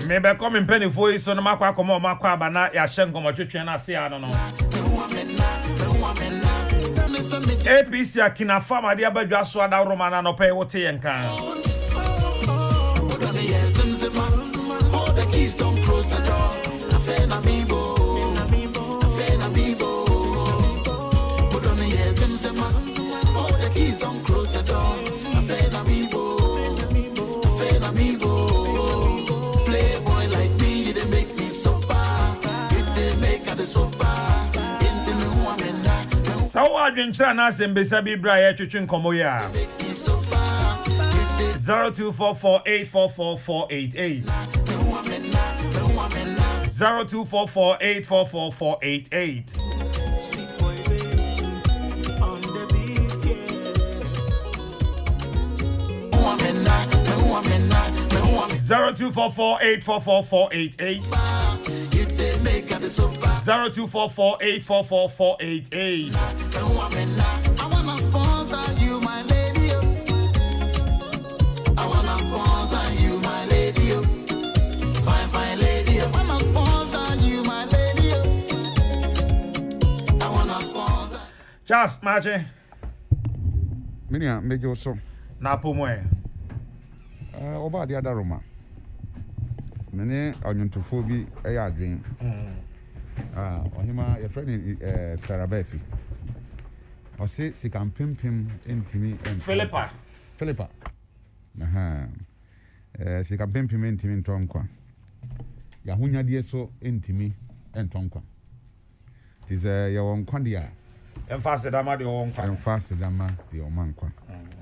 Maybe come in penny for so no makwa komo makwa ba na ya hye nkomo twetwe na se ano no APC akina fama de abadwa so ada roma na no pay wote yenka So adwenchira na sembesa bibra ya twetwe nkomo ya 0244844488 0244844488 0244844488 0244844488 I wanna sponsor you, my lady. I wanna sponsor you, my lady. Fine, fine lady. I wanna sponsor you, my lady. I wanna sponsor. Just Maje. Minia mejo so. Na pomwe. Oba de adaroma. Mene anyuntofo bi eya adwen. Ohima your friend Sarabefi. O se sikampempem entimi Philippa. Aha. Sikampempem entimi ntonkwa. Ya hunyade so entimi entonkwa. Tize ya wonkwade a Emphasize dama de wonkwa. Emphasize dama de omankwa.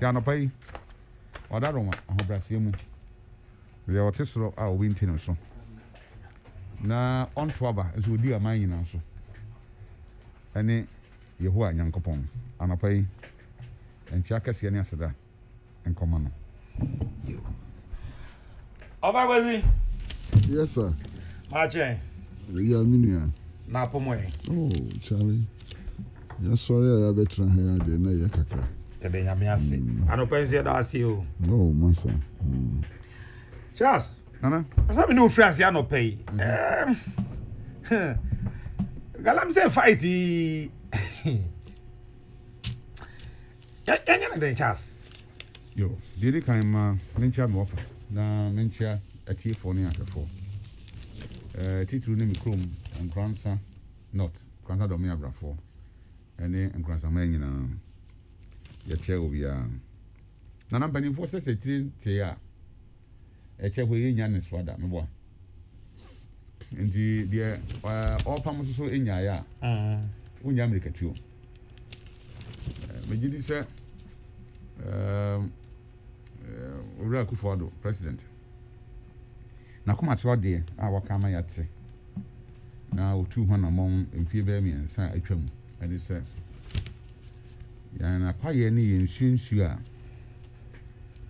Ya no pai. Odaroma ahobrase mu. Ya otesro a owinti no so. Na onto aba ezo di aman nyina so ene yehoa nyankopon anapai enchi akase ne aseda enkoma no Obagwazi. Yes sir. Mache. Yeah, minia. Na pomwe. Oh, Charlie. Ya sorry ya betra ha de na ye kakra. Ebe nyame ase. Anopenzi da ase o. No, masa. Charles. Nana. Asa me no France ya no pay. Galam say fight. Ya na den Charles. Yo, didi kan ma mencha me offer. Na mencha atifo ne akafo. Titulu ne mikrom Nkransa not Nkransa do me abrafo. Ene Nkransa ma nyina. Ya che obi a. Nana banifo se tiri te ya. Eche ho yenya ne swada me boa. Ndi de opam so enya ya. Unya America tuo. Me gidi se Ura Kufuor president. Na kuma tso de a waka ma yate. Na otu ho na mon mfie be mi ensa atwam. Ade se ya na kwaye ne yensunsu a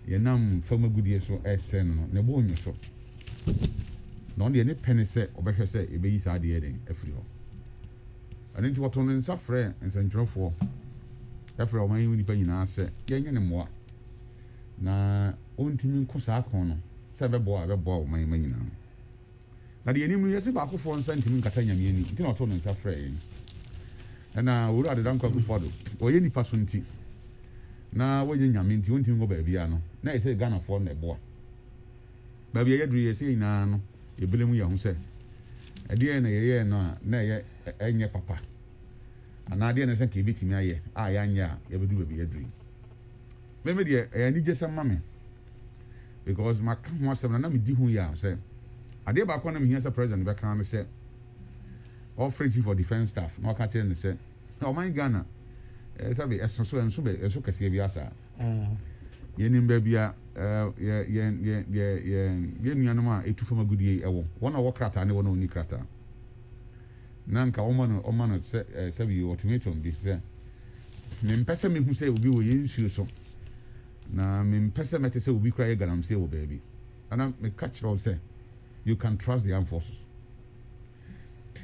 yenam fama gudie so esen no ne bo onyo so no de ne pene se obehwe se ebeyi sa de den afiri ho ani nti woto no nsa frɛ nsɛntwerɛfoɔ afiri o man yi nipa nyina se yenye ne mmoa na ontimi nko saa kon no se bɛbɔ a bɛbɔ o man nyina na de yenim yesi ba akofo nsa ntimi nkata nyame ani nti na woto no nsa frɛ yin na wuru adedan kwa Kufuor o ye nipa so nti na wonye nyame nti wontimi go ba bia no na ese Ghana for na eboa ba bia yedru ye se ina no ebelemu ya hu se ade na ye no na ye enye papa ana ade na se ka ebetimi aye a ya nya ye bedu ba bia yedru me de e ani je se mame because ma ka ho asem na me di hu ya se ade ba kwa na me hia se president be kan me se offering chief for defense staff no ka tell ne se o man Ghana sabe eso kase bi asa yenim ba bia ye nuanom a etu fama gudie ewo wona wo krata ne wona oni krata nanka o mano se sabe yo automaton bi se me mpese me hu se obi wo ye nsuo so na me mpese mete se obi kra ye ganam se wo baabi ana me catch all say you can trust the armed forces.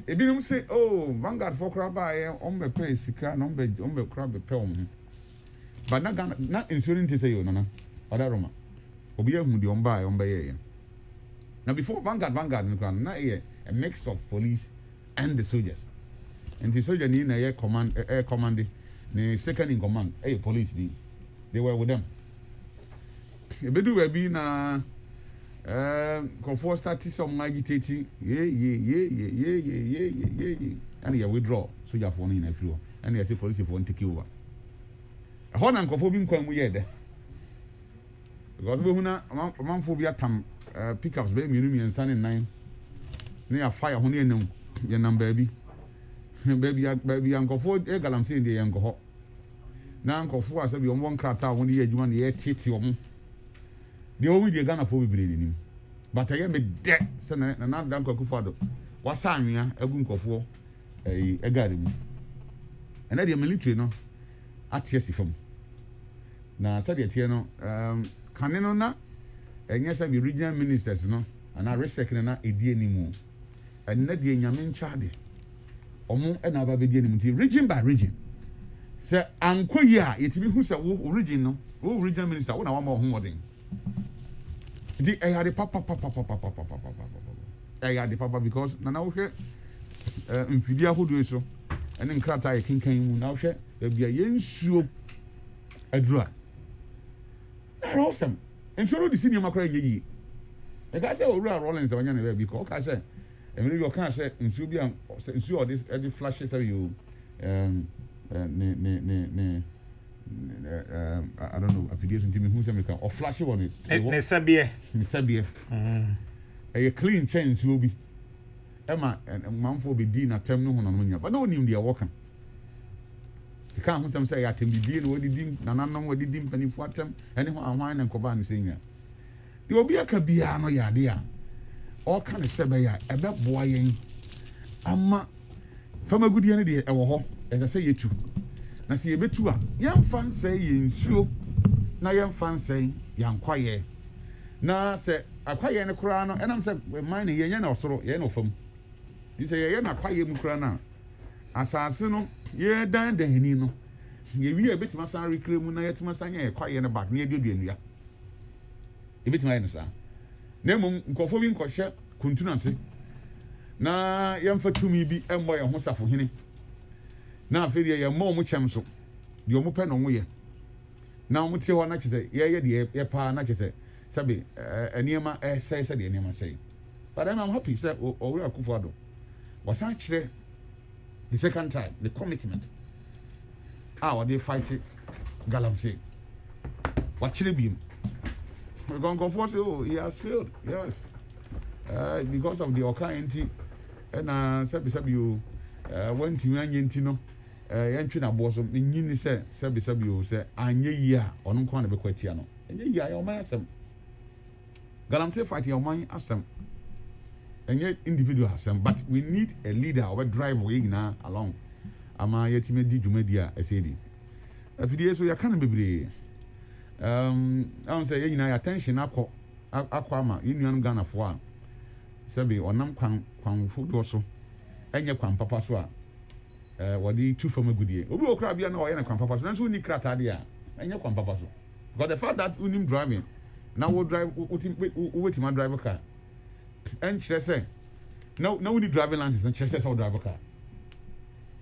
Ebinom say oh Vanguard for kra ba ye on be pay sika no be kra be pay on but not insurance to say you no other Roma obi ehun de omba ye now before Vanguard na a mix of police and the soldiers and the soldier ni na air command the second in command police they were with them ebedu we bi na comfort started some agitating and you withdraw soldier for in every and you say police for take over a hon and comfort bi nkwan mu ye de because we huna manfo bi atam pickups be mienu nsan nine na ya fire ho ne enum ye number bi baby ankofo galamse de ye nkoho na ankofo asa bi omwon krata ho ne ye adwuma ne ye tete omo de owi de Ghana fo bibire ni but aye me de se na dan kwakufa do wasa anwea agu nkofo egare mu ena de military no atie sifam na sa de tie no kane no na enye sa bi regional ministers no ana resekne na edie ni mu enna de nyame nchaade omo ena aba be die ni mu ti region by region se ankoyi a yetimi hu se wo region no wo regional minister wo na wa ma ho modern di eyade papa eyade papa because na wo hwe mfidi ahodo so ene nkrata ye kinkan mu na wo hwe bia yensuo adura na awesome ensuro di senior makra yeyi e ka say owura Rollins wanya na be ko ka say emiri yo kan say nsuo bia nsuo the flashes say you I don't know affiliation team who say me can or flash on it ne sabie a clean change will be Emma and manfo be di na term no ho no nya but no nim dia work you can't who some say I can be di no di dim na nanom we di dim panifo atem ene ho ahwan na nkoba ne senya the obi aka bia no ya de a all kind of sebe ya ebe boa yen ama fama gudie ne de e wo ho e say yetu na se yebetu a yemfa nsɛ yensuo na yemfa nsɛ yankwaye na se akwaye ne kura no enam se man ne yenye na osoro ye na ofam di se ye na akwaye mu kura na asase no ye dan dahani no ye wi ebetima san rekre mu na yetima san ye kwaye ne back na ye duanua ebetima ye no sa na mum nkofo bi nkɔhye kuntunanse na yemfa tumi bi emmo ye ho safo hene na aferi ye mo mu kyem so de o mu pɛ no wo ye na o mu tie ho na kyese ye de ye pa na kyese sabe eniema say de eniema say but I'm happy say owura Akufo-Addo was actually the second time the commitment they fight galamsey what chire bim we going go for say he has failed yes because of the occurrence and sabi you went to anyi no yentwi na bo so nyini say sabi you say anye yi a ono nko na be kwatia no anye yi a o man asem galamsey fight your man asem anye individual asem but we need a leader or drive we na along ama yetime di dwumadi a esedi afidie so yakana bebre I say ye nyina attention akọ ama yenuan Ghana fo a sabi onam kwan fodo so enye kwan papa so a wodi tu fam agudie obi okra bia na o ye na kwan papa so nanso ni krata de a enye kwan papa so because the fact that unim driving now we drive wetima drive car and she say no we need driving license and she says how drive a car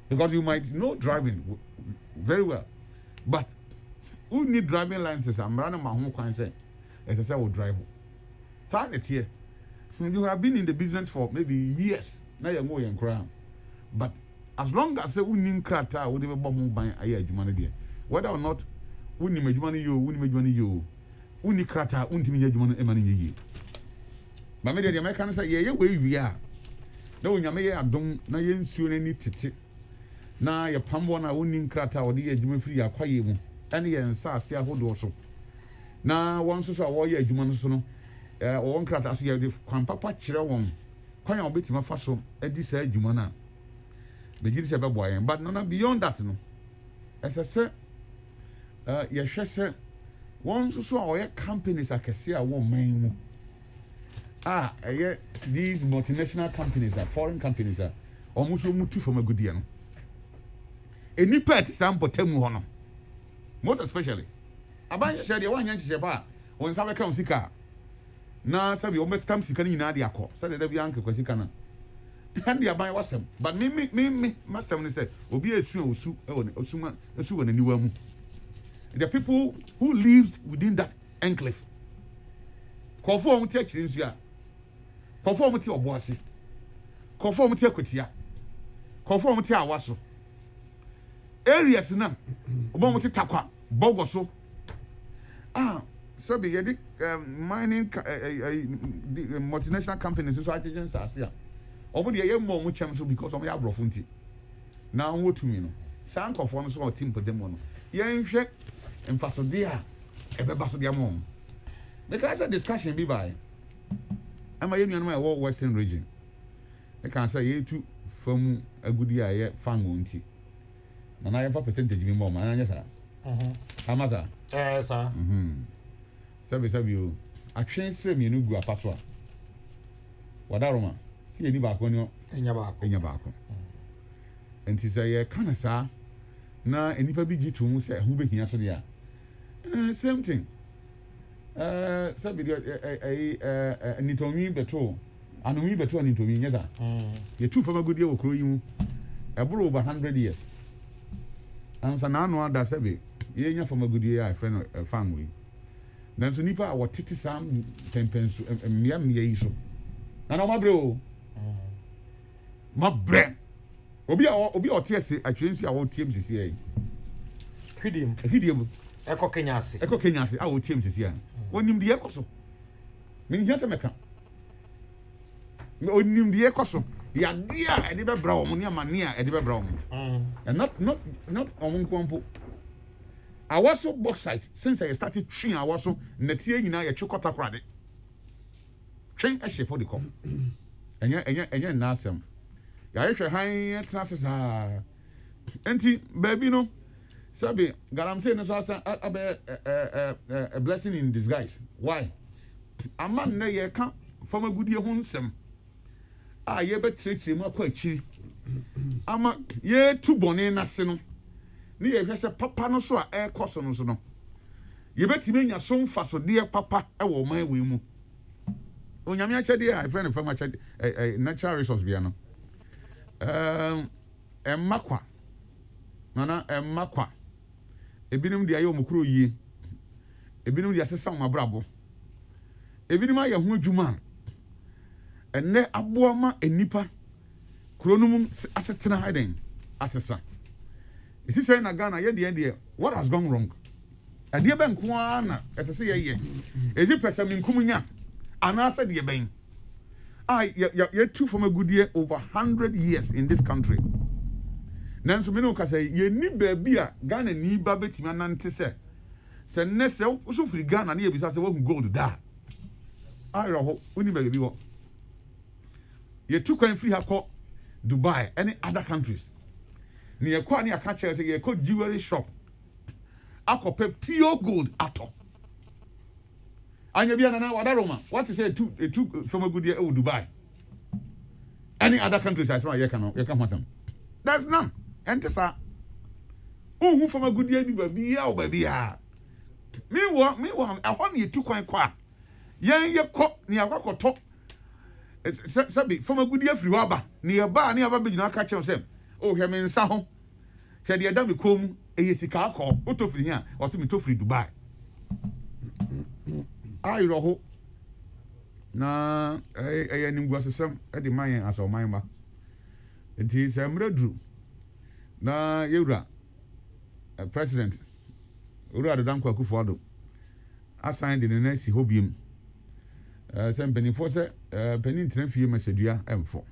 because you might know driving very well but who need driving license and run my home kwan say as I say will drive target here you have been in the business for maybe years now you're more young crown but as long as we need krata we dey bomb ban aye adwuma no de whether or not we need adwuma no you we need krata untimi adwuma no e ma no yeye ba me de American say ye we wi a na onyame ye adom na ye nsuo na ni tete na ye pambo na we need krata we de adwuma firi akwaye mu ene ye nsa ase ahodo so na won so so wo ye adwuma no so no won krata so ye de kwan papa kire won kwan ya obetima fa so edi sa adwuma na be giri se be boyen but no beyond that no as I say ye hwese won so so a companies akese a won man mu these multinational companies are foreign companies are almost mutu from a good year no eni pet sam potemu ho no most especially aban hyehyɛ deɛ wanya hyehyɛ pa wɔn nsa bɛka wɔn sika na sɛbi wɔn bɛtam sika no nyinaa de akɔ sɛdeɛ dɛbi anka kwa sika no ɛn de aban wasɛm but me masɛm ne sɛ obi esu osu wɔ n'aniwa mu the people who lived within that enclave kɔfo wɔn ti akyire nsu a kɔfo wɔn ti ɔbo ase kɔfo wɔn ti akotia kɔfo wɔn ti awaso areas na ɔbɔ wɔn ti takwa bɔgɔ so sɛbi yɛde mining multinational companies nso akyekye nsaase a ɔmo deɛ yɛ mmɔ ɔmo kyɛm so because ɔmo yɛ aborɔfo nti na wɔn tumi no saa nkɔfoɔ no so ɔte mpɔtam no yɛnhwɛ mfasodeɛ a ɛbɛba so deɛ ama wɔn mɛka sɛ discussion bi baa ama yɛn nuanom a ɛwɔ western region ɛka sɛ yɛtu fam agudi a ɛyɛ fan wɔn ti na na yɛmfa percentage bi mbɔ ɔmo ananyɛ saa ama saa saa sɛbi o atwe sɛ mmienu gu apa so a wadaroma si yɛ ni baako ne enya baako nti sɛ yɛka na saa na nipa bi gye to mu sɛ ɛho bɛhia so deɛ a same thing sɛbi deɛ nitɔnwi bɛto anomwi bɛto nitɔnwi nyɛ saa yɛtu fam agodie wɔ kuro yi mu ɛboro over 100 years ansa na ano ada sɛbi yɛnya fam agodie a ɛfrɛ no fango yi nanso nipa a wɔtete saa mpɛmpɛnso mmea yi so na ɔmabrɛ o mabrɛ obi a ɔte ase atwere nsi a wɔtie mu sisi yi hwidiem ɛkɔ Kenya ase a wɔtie mu sisi a onim deɛ ɛkɔ so menhia sɛ mɛka onim deɛ ɛkɔ so yadeɛ a ɛde bɛbra wɔn ne amane a ɛde bɛbra wɔn and not ɔmo nkompo awaso bauxite since I started twi awaso natie nyinaa yɛ twi kɔta korade twen ɛhyɛ fɔ de kɔ ɛnyɛ nnasɛm yɛahwɛ han tena ase saa enti baabi no sɛbi galamsey no so asa abɛ a blessing in disguise why ama nnɛ yɛka fam agudie ho nsɛm a yɛbɛkyerɛkyerɛ mu akɔ akyiri ama yɛtu bɔne n'ase no ne yɛhwɛ sɛ papa no so a ɛrekɔ so no so no yɛbɛtumi anya so mfasodeɛ papa ɛwɔ ɔman wei mu onyame akyɛdeɛ a ɛfrɛ no fam akyɛdeɛ natural resource bia no ɛmma kwa nana ɛmma kwa ebinom de ayɛ ɔmo kuro yie ebinom de asesa ɔmo abrabɔ ebinom ayɛ ho adwuma ɛnɛ aboa ma enipa kuro no mu asetena ɛdɛn asesa esi sɛ na Ghana yɛ deɛ what has gone wrong adeɛ bɛ nko ara na ɛsɛ sɛ yɛyɛ esi pɛsɛ minkum nya anaasɛ deɛ bɛn yɛtu fam agudie over 100 years in this country nanso me no ka sɛ yɛni baabi a Ghana ni ba bɛtumi anante sɛ nnɛ sɛ woso firi Ghana ne yɛbisa sɛ wohu gold da ayerɛ hɔ woni baabi hɔ yɛtu kwan firi ha kɔ Dubai ɛne other countries ne yɛkɔ a ne yɛka kyerɛ sɛ yɛkɔ jewelry shop akɔpɛ pure gold atɔ anya bia nana wadaroma what is it to from a good year oh Dubai any other countries I saw you can matam there's none ente sa who from a good year bi ya obabi ya me ahɔ ne yɛtu kwan kɔ a yɛn yɛkɔ ne akɔkɔtɔ sɛbi from a good year firi waba ne yɛba ne yɛba bɛgyina aka kyerɛ sɛ oh hwɛ me nsa ho hwɛ deɛ da me kom ɛyɛ sika akɔ wotɔ firi hia ɔsɛ me tɔ firi Dubai ayerɛ ho na ɛyɛ nimguasesɛm ɛde ma yɛn asɛ ɔman ba nti sɛ mmerɛ duru na yɛwura president owura Dankwa Akufo-Addo asan de ne na si hɔ biem sɛ mpanimfoɔ sɛ panin tena fie ma sɛdua ɛmfɔ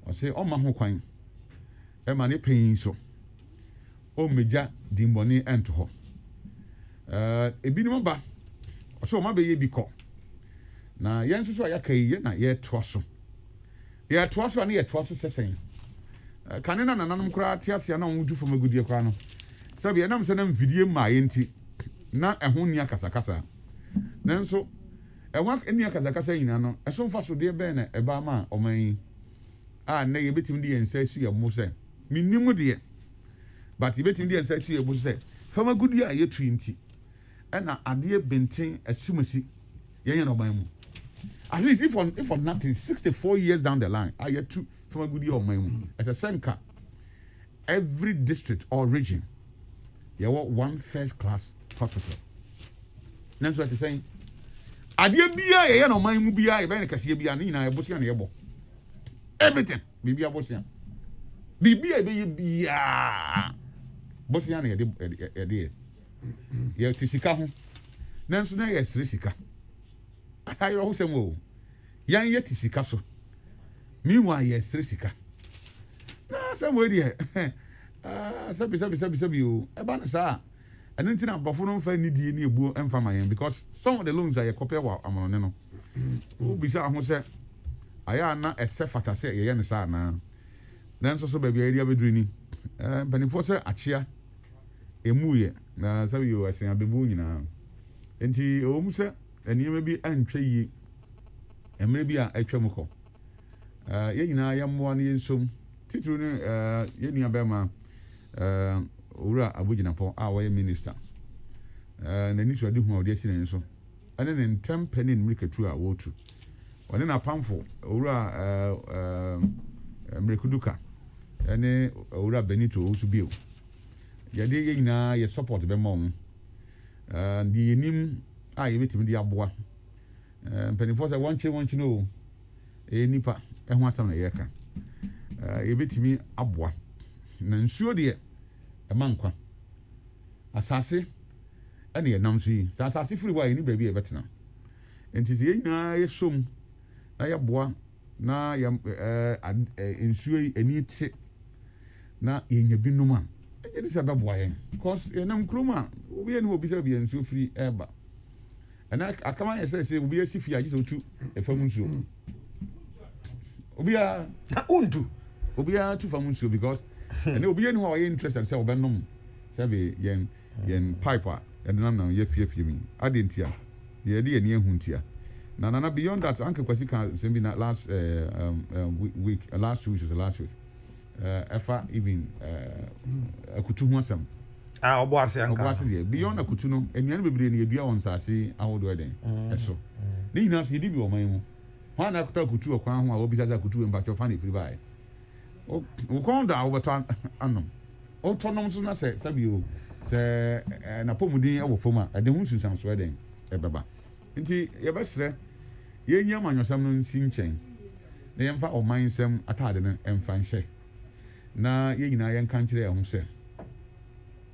ɔsɛ ɔma ho kwan ɛma ne panyin so ɔmmɛgya dimbɔne ɛnto hɔ ebinom ba ɔsɛ ɔma bɛyɛ bi kɔ na yɛn nso so a yɛaka yi yɛ na yɛtoa so a ne yɛtoa so sɛsɛn kane na nananom koraa te ase a na ɔmo tu fam agudie koraa no sɛbi ɛnam sɛ na mfidie mmaa yɛ nti na ɛho nni akasakasa nanso ɛho nni akasakasa nyinaa no ɛso mfa so deɛ bɛn na ɛbaa ma ɔman yi a nnɛ yɛbɛtumi de yɛn nsa asi yɛn mo sɛ mennim deɛ but yɛbɛtumi deɛ nsa si yɛ bo sɛ fama gudi a yɛtui nti ɛna adeɛ benten asumasi yɛnyɛ no ɔman mu at least if for nothing 64 years down the line I yet to fama gudi a ɔman mu ɛsɛ sɛ nka every district or region yɛwɔ one first class hospital nanso ɛte sɛn adeɛ biara yɛyɛ no ɔman mu biara yɛbɛyɛ no kɛseɛ biara ne nyinaa yɛbosia na yɛbɔ everything biribi abosia biribi a yɛbɛyɛ biara bosia na yɛde yɛte sika ho nanso na yɛsere sika ayɛ ho sɛm o yɛn yɛte sika so meanwhile yɛsere sika na sɛm wɔ deɛ sabi o ɛba no saa ɛno nti na abɔfo no mfa nidie ne ebuo mfa ma yɛn because some of the loans a yɛkɔpɛ wɔ amanɔne no wobisa ho sɛ ayɛ ana ɛsɛ fata sɛ yɛyɛ no saa anaa nanso so baabi a yɛde abɛduru ni mpanimfoɔ sɛ akyea emu yɛ na sabi o ɛsɛn abɛbu nyinaa nti ɛwɔ mu sɛ nneɛma bi antwa yie mmerɛ bi a atwa mu kɔ yɛn nyinaa yɛmmoa no yɛnsom titiri no yɛn nua bɛrima owura abogyinapɔ a wɔyɛ minister n'ani so ade hu a ɔde asi n'ani so ɛne ne ntɛm pɛ ne mmirikatu a wɔretu ɔne n'apamfo owura mmirikuduka ɛne owura benito ɔwɔ so bio yɛde yɛn nyinaa yɛ support bɛma wɔn deɛ yɛnim a yɛbɛtumi de aboa mpanimfoɔ sɛ wɔnkye no ɛyɛ nipa ɛho asɛm na yɛreka yɛbɛtumi aboa na nsuo deɛ ɛma nkwa asase ɛne yɛnam so yi sɛ asase firi hɔ a yɛni baabi a yɛbɛtena nti sɛ yɛn nyinaa yɛsom na yɛboa na nsuo yi ani te na yɛnya bi nom a ɛgye de sɛ bɛboa yɛn because yɛnam kurom a obiara ne obi sɛ obi nsuo firi ɛreba ɛna akama yɛ sɛ obi asi fie agye sɛ otu ɛfam nsuo obiara tu fam nsuo because ɛna obiara ne hɔ a ɔyɛ interested sɛ ɔbɛnom sɛbe yɛn pipe a yɛde nam yɛfiefie mi ade ntia yɛde yɛn ni ehu ntia na nana beyond that anke kwasi kan sɛ bi na last week last 2 weeks or last week ɛfa even akutu ho asɛm ɔbɔ ase anka ɔbɔ ase deɛ beyond akutu no nnuane bebree ne yɛdua wɔn nsase ahodoɔ den ɛso ne nyinaa so yɛdi bi wɔ man mu hɔn na akuta akutu wɔ kwan ho a wɔbisa sɛ akutu wɔ mpatwɔ fa na efiri baeɛ wokɔn da a wɔbɛtɔ anom wotɔ nom so na sɛ sabio sɛ napɔmuden ɛwɔ fam a ɛde ho nsunsam so ɛden ɛbɛba nti yɛbɛsrɛ yɛnyɛ amanyɔsɛm no nsi nkyɛn na yɛmfa ɔman nsɛm ataade no ɛmfa nhyɛ na yɛn nyinaa yɛnka nkyerɛ yɛn ho sɛ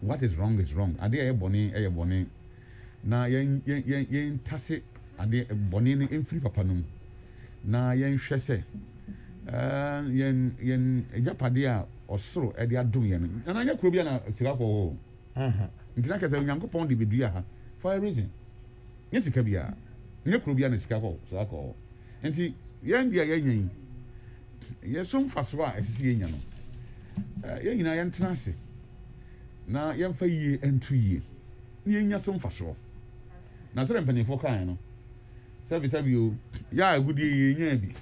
what is wrong adeɛ a ɛyɛ bɔne na yɛn tase adeɛ bɔne no ɛmfiri papa no mu na yɛnhwɛ sɛ yɛn agyapadeɛ a ɔsoro ɛde adom yɛn no na nyɛ kuro bi a na sika kɔ hɔ nti na kɛsɛ onyankopɔn de bɛdua ha for a reason nyɛ sika biara nyɛ kuro bi a na sika kɔ hɔ nti yɛn deɛ yɛnya yi yɛso mfasoɔ a ɛsisi yɛnya no yɛn nyinaa yɛntena ase na yɛmfa yie nto yie na yɛnya so mfasoɔ na sɛ mpanimfoɔ kan no sɛbi o yɛ agudie yɛnya bi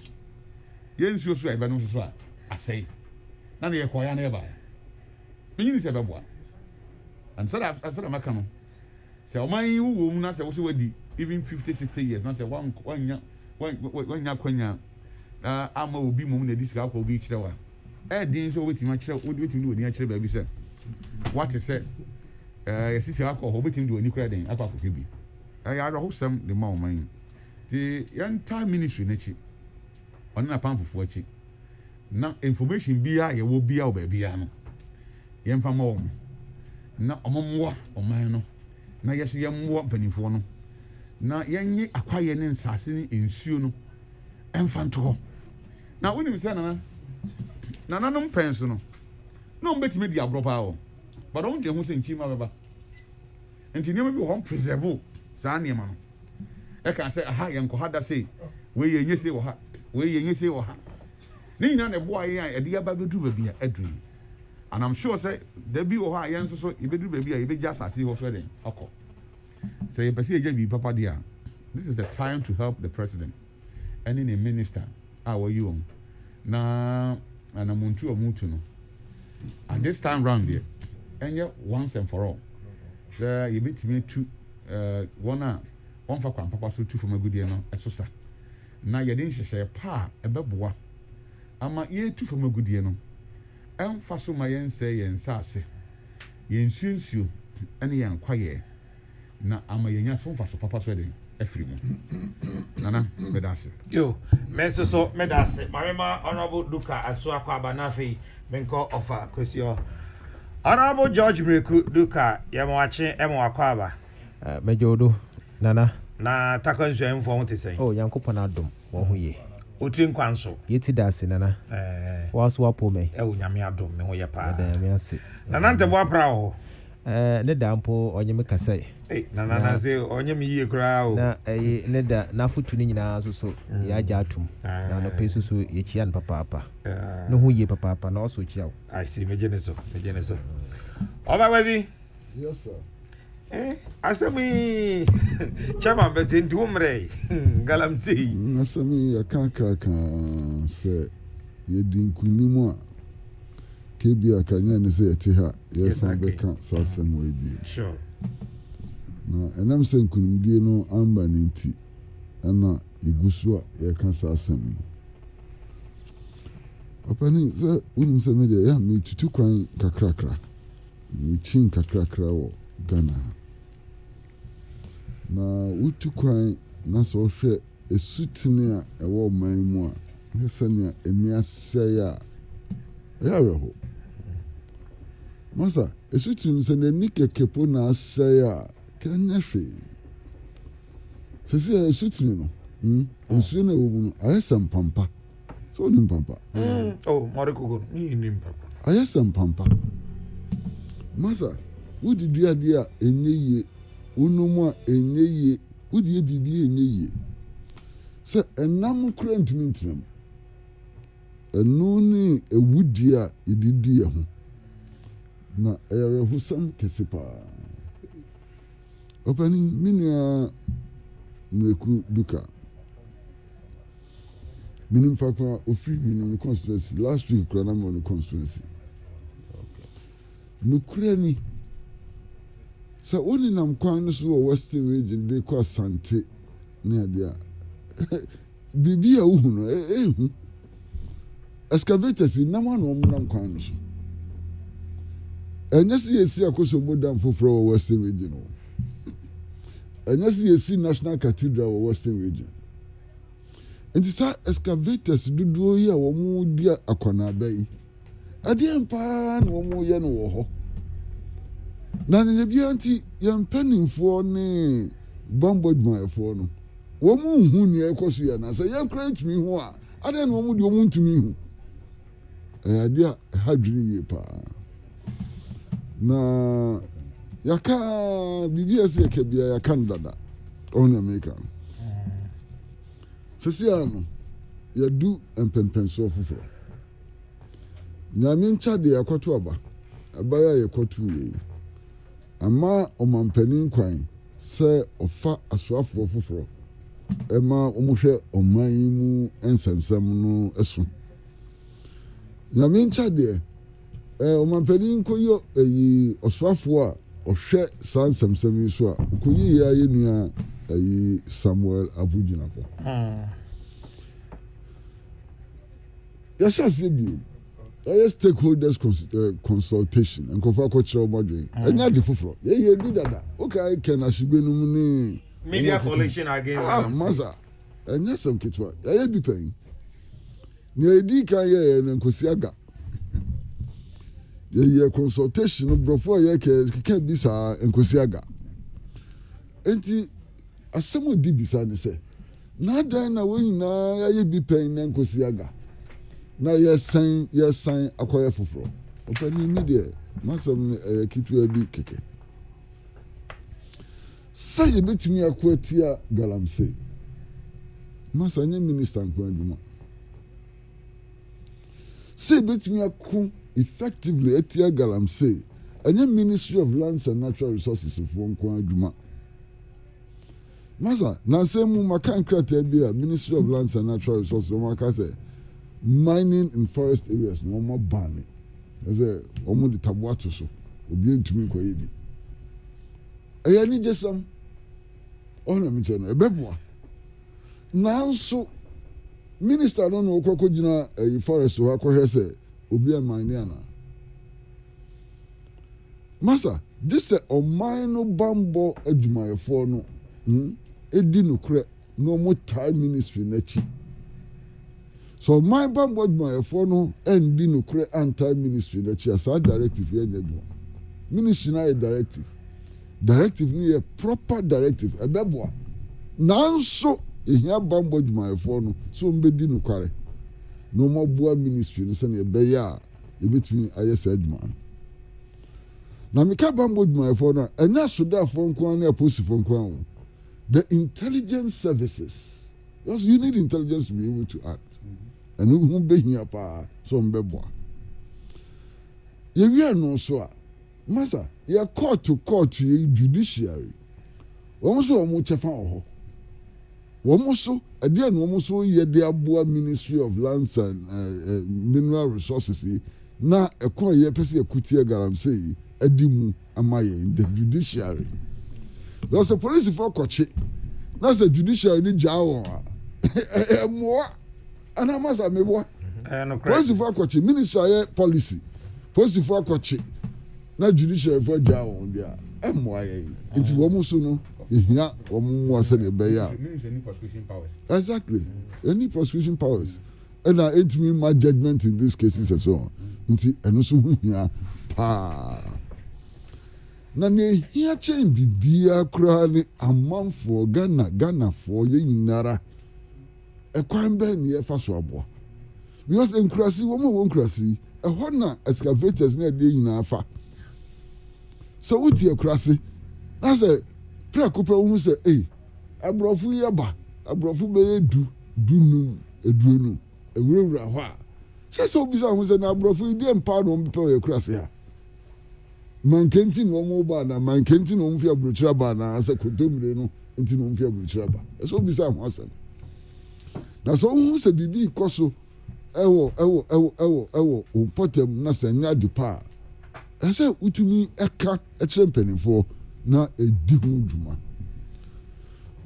yɛn nsuo so a ɛbɛnom so a asɛe na ne yɛkɔ ya na yɛba menyini sɛ ɛbɛboa ansɛda maka no sɛ ɔman yi wowɔ mu na sɛ wo sɛ wadi even 50-60 years na sɛ wanya kwanya ama obi mmom na ɛdi sika akɔ obi kyerɛ wa ɛden sɛ wobɛtumi akyerɛ wobɛtumi de w'ani akyerɛ baabi sɛ wate sɛ yɛsi sika akɔ hɔ wobɛtumi de w'ani kora den akɔ akɔhwɛ bi ɛyɛ awerɛhosɛm de ma ɔman yi nti yɛntaa ministry no akyi ɔne na pamfofoɔ akyi na information biara yɛwɔ biara wɔ baabiara no yɛmfa ma wɔn na ɔmommoa ɔman no na yɛso yɛmmoa mpanimfoɔ no na yɛnye akwayɛ ne nsase ne nsuo no ɛmfa nto hɔ na wonim sɛ nananom pɛn so no na ɔmbɛtumi di aborɔ paa wɔ but ɔmo deɛ ho sɛ nkyima bɛba nti nneɛma bi wɔ hɔ preserve saa nneɛma no ɛka sɛ aha yɛnkɔ ha da sei wei yɛnyɛ sei wɔ ha wei yɛnyɛ sei wɔ ha ne nyinaa na ɛboa yɛn a yɛde yɛba bɛduru baabi a aduru yi and I'm sure sɛ da bi wɔ hɔ a yɛn nso so yɛbɛduru baabi a yɛbɛgya asase hɔ so ɛden akɔ sɛ yɛpɛ sɛ yɛgya biribi papa deɛ a this is the time to help the president ɛne ne minister a wɔyi wɔn na anamuntu ɔmo tu no at this time round deɛ ɛnyɛ once and for all sɛ yɛbɛtumi tu wɔn a wɔmfa kwan papa so tu fam agudie no ɛso sa na yɛde nhyehyɛeɛ pa a ɛbɛboa ama yɛtu fam agudie no ɛmfa so ma yɛnsɛ yɛn nsa ase yɛn nsuo ɛne yɛn kwayɛ na ama yɛnya so mfa so papa so de afiri mu nana medase yo menso so medase marema honorable Duka aso akwaba na afei menko offer question honorable George Mreku Duka yemoache akwaba mejodo nana na takwansu enfo ho tesɛn oh yankopɔn adom wo ho ye otri nkwanso yeti dase nana waso wapo me wo nyame adom me ho ye pa da me ase nana ntebo apra ho ne da mpo onye me kasai nana se onye me yie kra o na ne da na futu ni nyina so ya ja atum na no peso so ye chia no papa no ho ye papa na oso chia wo I see me geneso oba wazi Yes, sir. Asami chairman be senti umre galamsi Asami akaka se yedinkunim a kebi akanya ne se yete ha yesan beka sasem we bi sure na enam se nkunimdie no amba ne nti ana igusu a yeka sasem opani se unim se media ya mi tutu kwan kakrakra mi chin kakrakra wo Ghana na utu kwan na so hwe esutini a ewo man mu a hesania eni asɛe a ya reho masa esutini se n'ani kekepo na asɛe a kanya hwe sisi esutini no nsuo na ewo mu no ayesam pampa so ni pampa oh Kokrokoo ni pampa ayesam pampa masa wudi duade a enye unumu a enye wudi bibi enye ye se enam kura ntumi ntram enu ni ewudi a ididi ye ho na eyare husam kesipa opani minua Mreku Duka minim fakwa ofri minim constituency last week kura na mo constituency nukura ni sa oni nam kwan no so wɔ western region de kwa sante ne adia bibi a uhu no ehu excavators nam ano nam kwan no so enyesi yesi akoso bodam foforo wɔ western region no enyesi yesi national cathedral wɔ western region enti sa excavators duduo yi a wɔn di akwana bai adeɛ mpa na wɔn yɛ no wɔ hɔ na ne bia nti yɛn panimfoɔ ne bambodmaefoɔ no wɔn hu ne ɛkɔso yɛ na sɛ yɛn kora ntumi ho a adeɛ na wɔn de wɔn ntumi hu adeɛ a ha dwene yie paa na yaka bibi ase yɛka bia yaka no dada ɔne Amerika no sisi ano yɛdu mpɛmpɛnsoɔ foforɔ nyame nkyade yɛkɔto aba abaya yɛkɔto yɛ ama ɔmampanin kwan sɛ ɔfa asoafoɔ foforɔ ɛma ɔmohwɛ ɔman mu nsɛmsɛm no ɛso nyame nkyade ɔmampanin kɔyɛ ɛyi ɔsoafoɔ a ɔhwɛ saa nsɛmsɛm yi so a ɔkɔyi yɛ ayɛ nua ɛyi Samuel Abugyinafo yɛhyɛ aseɛ bio stakeholders consultation and kofa kochiro modwe enya de foforo ye bi dada okay ken asugbenum ni media coalition against masa enya some kitwa ye bi pen ni edi kan ye na nkosi aga ye consultation brofo ye ke bi sa nkosi aga enti asemo di bisa ne se na dan na wo nyina ye bi pen na nkosi aga na yesan akoye foforo opani media masam kitua bi keke say betimi akoatia galamsey masanye minister nko adwuma say betimi akon effectively atia galamsey anya Ministry of Lands and Natural Resources fo nko adwuma masa na say mu makan krata bia Ministry of Lands and Natural Resources maka say mining in forest areas no more ban as a omo de tabuato so obi ntumi nkɔyɛ bi ɛyɛ ni gyesam ɔna mi kyerɛ no ɛbɛboa nanso minister no na ɔkɔkɔ gyina ɛyi forest hɔ akɔhwɛ sɛ obi aman ne ana masa gye sɛ ɔman no bambɔ adwumayɛfoɔ no ɛdi nokorɛ na ɔmo taa ministry n'akyi so ɔman bambɔ adwumayɛfoɔ no ɛndi nokorɛ antaa ministry n'akyi a saa directive yɛ nyɛ adwuma ministry no ayɛ directive no yɛ proper directive ɛbɛboa nanso ehia bambɔ adwumayɛfoɔ no so ɔmo bɛdi nokware na ɔmo aboa ministry no sɛnea ɛbɛyɛ a ebɛtumi ayɛ saa adwuma no na meka bambɔ adwumayɛfoɔ no a ɛnyɛ asodaafoɔ nko ara ne apolisifoɔ nko ara o the intelligence services because you need intelligence to be able to act ɛno ho bɛhia paa so ɔmo bɛboa yɛwie no so a masa yɛ court yɛ judiciary wɔn so wɔn kyɛfa wɔ hɔ wɔn so ɛdeɛ na wɔn so yɛ de aboa ministry of lands and mineral resources yi na ɛkɔ yɛ pɛ sɛ ɛkutie galamsey yi ɛdi mu ama yɛn the judiciary lɔsɛ polisifoɔ kɔkye na sɛ judiciary ni gyaa wɔn a ɛmoa ɛna masa meboa polisifoɔ akɔkye ministry ayɛ policy polisifoɔ akɔkye na judiciary fo gyaa wɔn deɛ ɛmoa yɛn nti wɔn so no ehia wɔn mu asɛ de bɛyɛ a exactly any prosecution powers ɛna etumi ma judgement in these cases and so on nti ɛno so ho hia paa na ne ehia kyɛn bibia koraa ne amanfoɔ ghanafoɔ yɛ nyinara ɛkwan bɛn ne yɛfa so aboa because nkurasi wɔn a wɔn nkurasi ɛhɔ na excavators na ɛde nyinaa fa sɛ wotie akurase na sɛ prɛko pɛ wo sɛ aborɔfo yɛ ba aborɔfo bɛyɛ dunum aduonu awurawura hɔ a sɛ wobisa ho sɛ na aborɔfo yi deɛ mpa na ɔmpɛ wɔ akurase ha mankenti na ɔmo ba na mankenti na ɔmo fi aburokyerɛ ba na sɛ kontomire no nti na ɔmo fi aburokyerɛ ba ɛsɛ wobisa ho asɛm na sɛ wohu sɛ biribi kɔ so ɛwɔ mpɔtam na sɛ nyɛ ade pa a ɛsɛ wotumi ɛka ɛkyerɛ mpanimfoɔ na ɛdi ho dwuma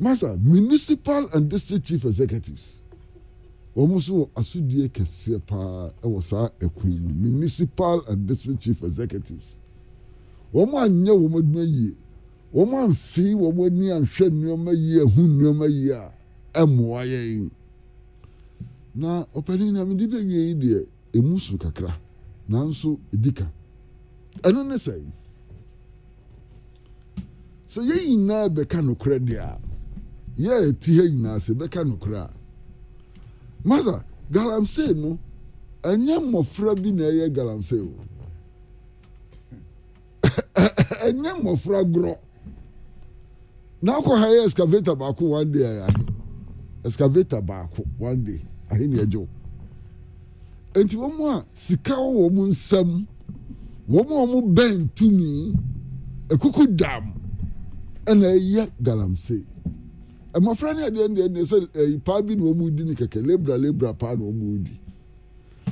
masa municipal and district chief executives wɔn nso wɔ asodie kɛseɛ paa ɛwɔ saa ɛkwan mu municipal and district chief executives wɔn anyɛ wɔn adwuma yie wɔn amfi wɔn ani anhwɛ nneɛma yie ɛho nneɛma yie a ɛmoa yɛn na ɔpanin na mede bɛwie yi deɛ emu so kakra nanso edi ka ɛno ne sɛ yɛn nyinaa bɛka nokorɛ deɛ a yɛ ti ha nyinaa sɛ bɛka nokorɛ a masa galamsey no ɛnyɛ mmɔfra bi na ɛyɛ galamsey o ɛnyɛ mmɔfra gorɔ na akɔ ha yɛ excavator baako one day ayɛ excavator baako one day ahe ne ɛgyew enti wɔn a sika wɔ wɔn nsam wɔn a wɔn bɛn tumi ekuku dam ɛna ɛyɛ galamsey mmɔfra ne adeɛ sɛ paa bi na wɔn di ne kɛkɛ lebra paa na wɔn di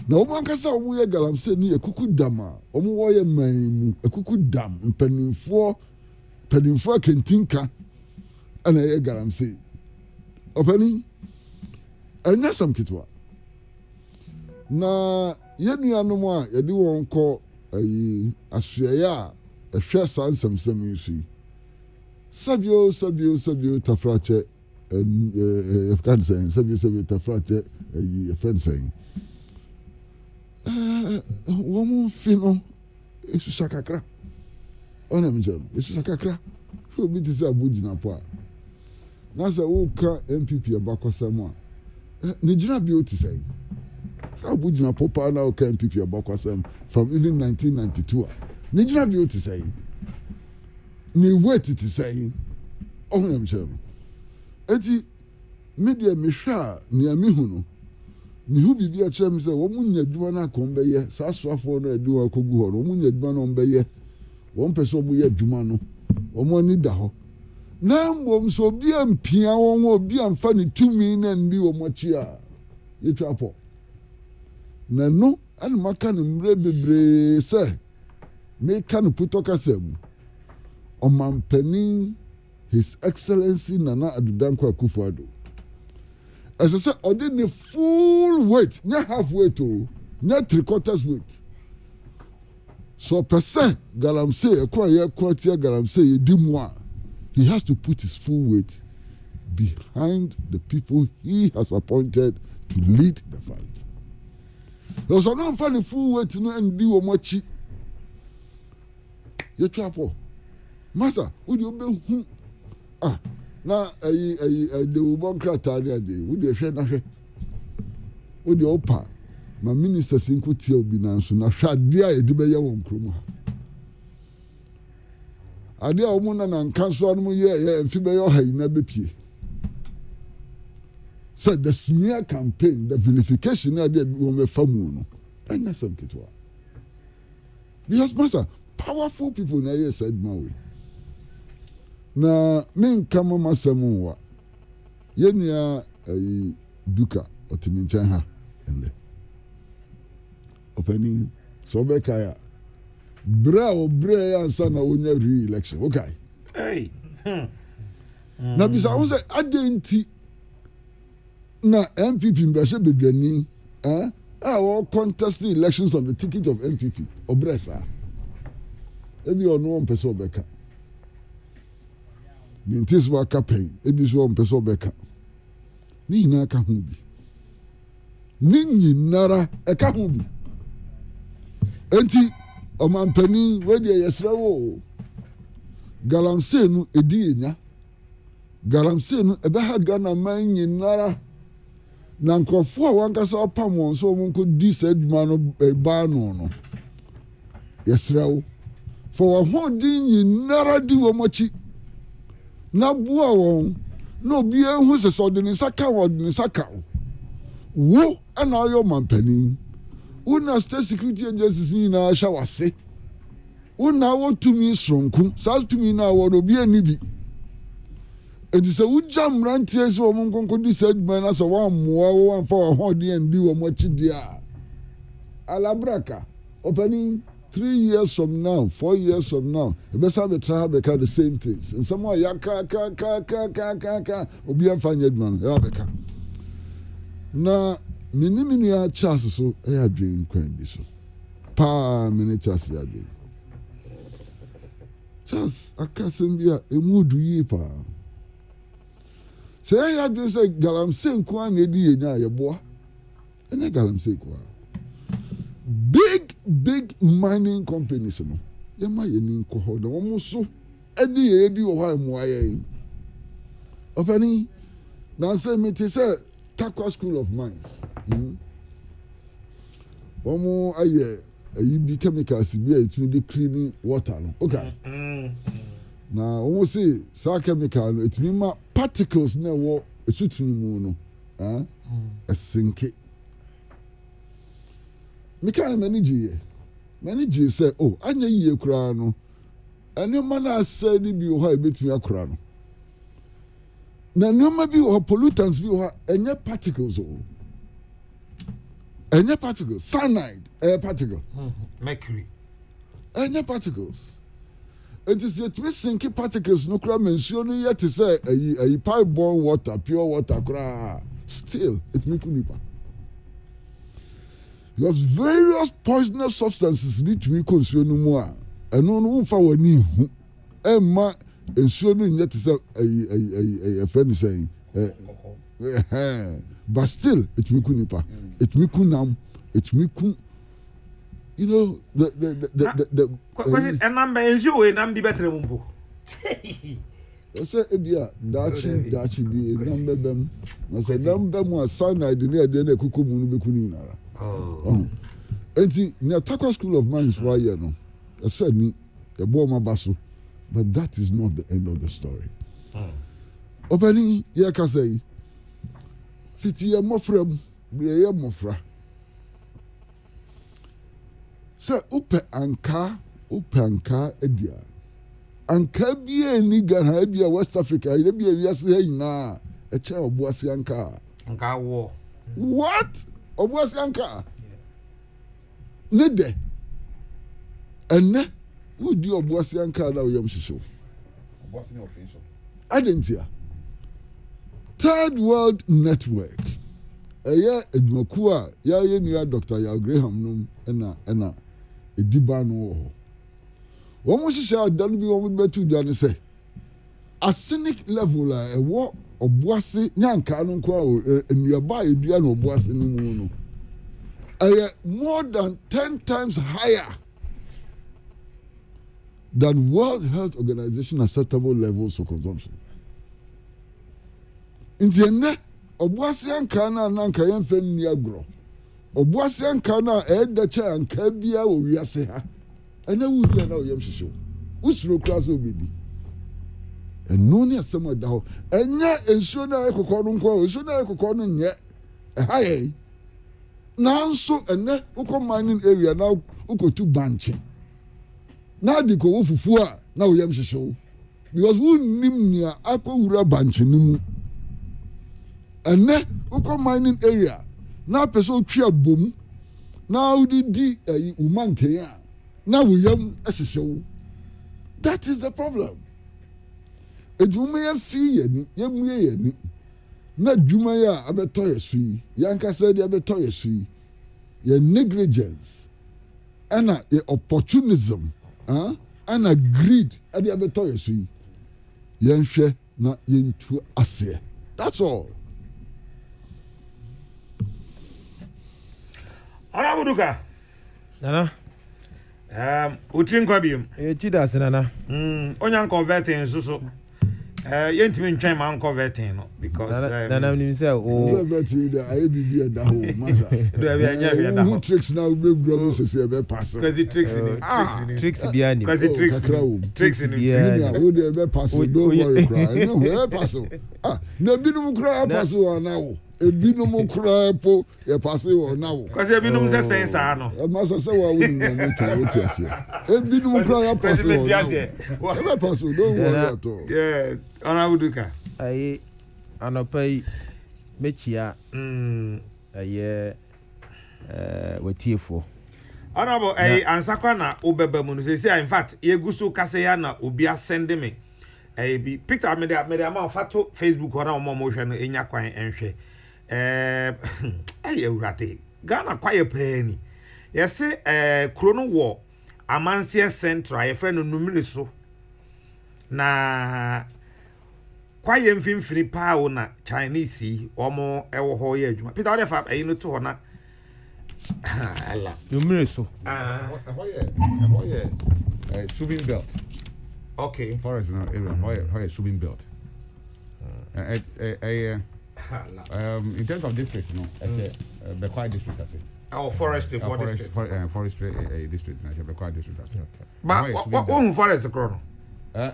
na wɔn ankasa wɔn yɛ galamsey ne ekuku dam a wɔn wɔyɛ man mu ekuku dam mpanimfoɔ kentinka ɛna ɛyɛ galamsey ɔpanin ɛnyɛ sɛm ketewa na yɛn nuanom a yɛde wɔn kɔ asoɛyɛ a ɛhwɛ saa nsɛmsɛm yi so yi sabio tafrakyɛ yɛfka ne sɛn sabio tafrakyɛ yɛfrɛ ne sɛn wɔn mfe no esusa kakra ɔnam nkyɛn no esusa kakra hwɛ obi te sɛ abo gyina po a na sɛ woka npp abakɔsɛm a ne gyina bi o te sɛn abo gyina po paa na woka npp abakɔsɛm from even 1992 a ne gyina bi o te sɛn ne weight te sɛn ɔnam nkyɛn no eti media mehwɛ a nea mehu no mehu biribi akyerɛ me sɛ wɔn nya adwuma no akɔn bɛyɛ saa soafoɔ no adi wɔn akɔgu hɔ no wɔn nya adwuma no bɛyɛ wɔn pɛ sɛ wɔn yɛ adwuma no wɔn ani da hɔ na mbom so obi ampia wɔn obi amfa ne tumi na ndi wɔn akyi a yɛtwa apɔ na no ɛna maka ne mmerɛ bebree sɛ meka no putoka sɛm ɔmampanin His Excellency Nana Addo Dankwa Akufo-Addo ɛsɛ sɛ ɔde ne full weight nyɛ half weight o nyɛ 3/4 weight so ɔpɛ sɛ galamsey ɛkɔ a yɛkɔ tia galamsey yɛdi mu a he has to put his full weight behind the people he has appointed to lead the fight. There's no funny full weight no and be omochi. You trapo. Master, would you be who? Ah, na the Ubon Tanya day. Would you share na share? Would you opa? My minister sinko tia obinan so na hwa dia e de be ya won kromo. Ade a omo na nka so anu ye mfi be yo ha ina be pie. So the smear campaign, the vilification I did when we found and that's some kitwa. Because master, powerful people na here said my way. Na men kama masamu wa. Yenya duka otimincha ha ende. Opening so be kaya. Bra ansa na onya re-election. Okay. Hey. Na bisa won say adenti na MPP mbɛhyɛ bedwani a wɔn contest the elections on the ticket of MPP ɔbrɛ saa ebi ɔno wɔn mpɛ sɛ ɔbɛka ne nti so aka pɛn ebi so wɔn mpɛ sɛ ɔbɛka ne nyinaa ka ho bi ne nyinara ɛka ho bi enti ɔmampanin wɔdeɛ yɛsrɛ wo galamsey no edi enya galamsey no ɛbɛha Ghana man nyinara. Na nkurɔfoɔ a wankasa ɔpam wɔn so wɔn nkɔdi saa adwuma no baa no yɛsrɛ wo for wɔn hoɔden nyinara di wɔn akyi na boa wɔn na obiara hu sɛ ɔde ne nsa ka wɔn ɔde ne nsa ka wo ɛna ɔyɛ ɔmampanin wo na state security agencies nyinaa hyɛ wase wo na wɔtumi soronko saa tumi no a wɔn obiara ni bi. Enti sɛ wogya mmeranteɛ sɛ wɔn nkonkɔdi saa adwuma no sɛ wɔammoa wo amfa wɔn hoɔden andi wɔn akyi deɛ a alabraka ɔpanin 3 years from now 4 years from now ɛbɛsa bɛtra ha bɛka the same things nsɛm a yɛaka obi amfa nyɛ adwuma no ɛwɔ bɛka na mene me nua Charles so ɛyɛ adwene kwan bi so paa mene Charles yɛ adwene Charles aka asɛm bi a ɛmu du yie paa sɛ yɛ adwene sɛ galamsey nko a na ɛdi yɛnya a yɛboa ɛnyɛ galamsey nko a big mining companies no yɛma yɛni nkɔ hɔ na wɔn so ɛde yɛyɛ bi wɔ hɔ a ɛmoa yɛn ɔpɛni nansɛ mete sɛ Takwa School of Mines wɔn ayɛ ayi bi chemicals bi a yɛtumi de clean water no okay. Na wɔn say saa chemical no etumi ma particles na ɛwɔ esutumi mu no ɛsinke mika mani gye sɛ anya yie koraa no nneɛma no asɛ ne bi wɔ hɔ a ebetumi akora no na nneɛma bi wɔ hɔ pollutants bi wɔ hɔ a ɛnyɛ particles o ɛnyɛ particles cyanide ɛyɛ particle mercury ɛnyɛ particles. It is yet missing particles no kura mensuo no yet to say a pipe borne water pure water kura still it make nipa because various poisonous substances need to be consumed no more and no fa wani hu e ma ensuo no yet to say a friend saying but still it make nipa it make nam it make you know the question and number ensure we nam bi betre mumpo say ebia dachi bi number bem na say number mu asana de ne na ekuko mu no beku ni nara enti na Takwa School of Mines for year no say ni e bo ma baso but that is not the end of the story obani ye ka say fiti ye mofram bi ye mofra sɛ wopɛ anka adia anka bia ni Ghana bia West Africa bia wiase ha nyinaa ɛkyɛ ɔboase anka wo what ɔboase anka ne de ɛnɛ Who do Obuasian car now? Yam Shisho. Agentia. Third World Network. Edmakua, ya Dr. Ya Graham num, ena, edibano. One was shall done be one with two done say. A cynic level, a war of Boissy, Yankan, and nearby, Diano Boissy no. More than 10 times higher than World Health Organization acceptable levels for consumption. In the end, Obuasian Kana Nanka Fen Niagro. Obuasian Kana Ed the Chair and Kabia or Yaseha. And I would be now Yamshisho. Usro class will be. And no near some of the and yet, and so now I could call him, so now I could call him yet. Hey, now so and then, Uko mining area now, Uko to banching. Now the go for now Yamshisho. Because we nim near Ako Ura banching. And then, Uko mining area. Now, person chia boom. Now, the woman can. Now, we am as a show. That is the problem. It will be a fee, and yam. Not Jumaya, abetoyas fee. Yanka said, abetoyas fee. Your negligence. And a opportunism. And a greed at the abetoyas fee. Yanshe, not into Asia. That's all. Arabuduka. Nana. Utrin kwabium. Tidas nana. Onyan converting so. Yentimi ntwen man converting no because nana nim say converting the IBB at the home masa. Do e anya we da. Who tricks now be bro so say be pass. Because the tricks in tricks behind him. Because the tricks in him. Who dey be pass don't worry cry. No we pass. Na binum cry pass o now. Ebinum cry po ye pass o now. Because ebinum say sa no. Masa say wa win na me to what you say. Ebinum cry pass o now. We pass o don't worry at all. Yeah, Arabuduka. Ai anopai mechia aye wetiefo. Honorable ansakwa na obeba mu no say in fact yegusu kase ya na obi asende me bi picture me dey am fato Facebook ora mo hwe no enya kwan enhwe urate Ghana kwaye pani yesi kuro no wo Amansie Central ye friend no numire so na kwaye mfimfiri pa wo na Chinese omo ewo ho ye adwuma Peter ode fa no to ho na Allah numire so Subin belt. Okay. Forest no area how Subin belt. In terms of district, no, the Bekwai district, I say. Oh, forestry for district. Forestry district, I say Bekwai district, I say. But what forest chrono?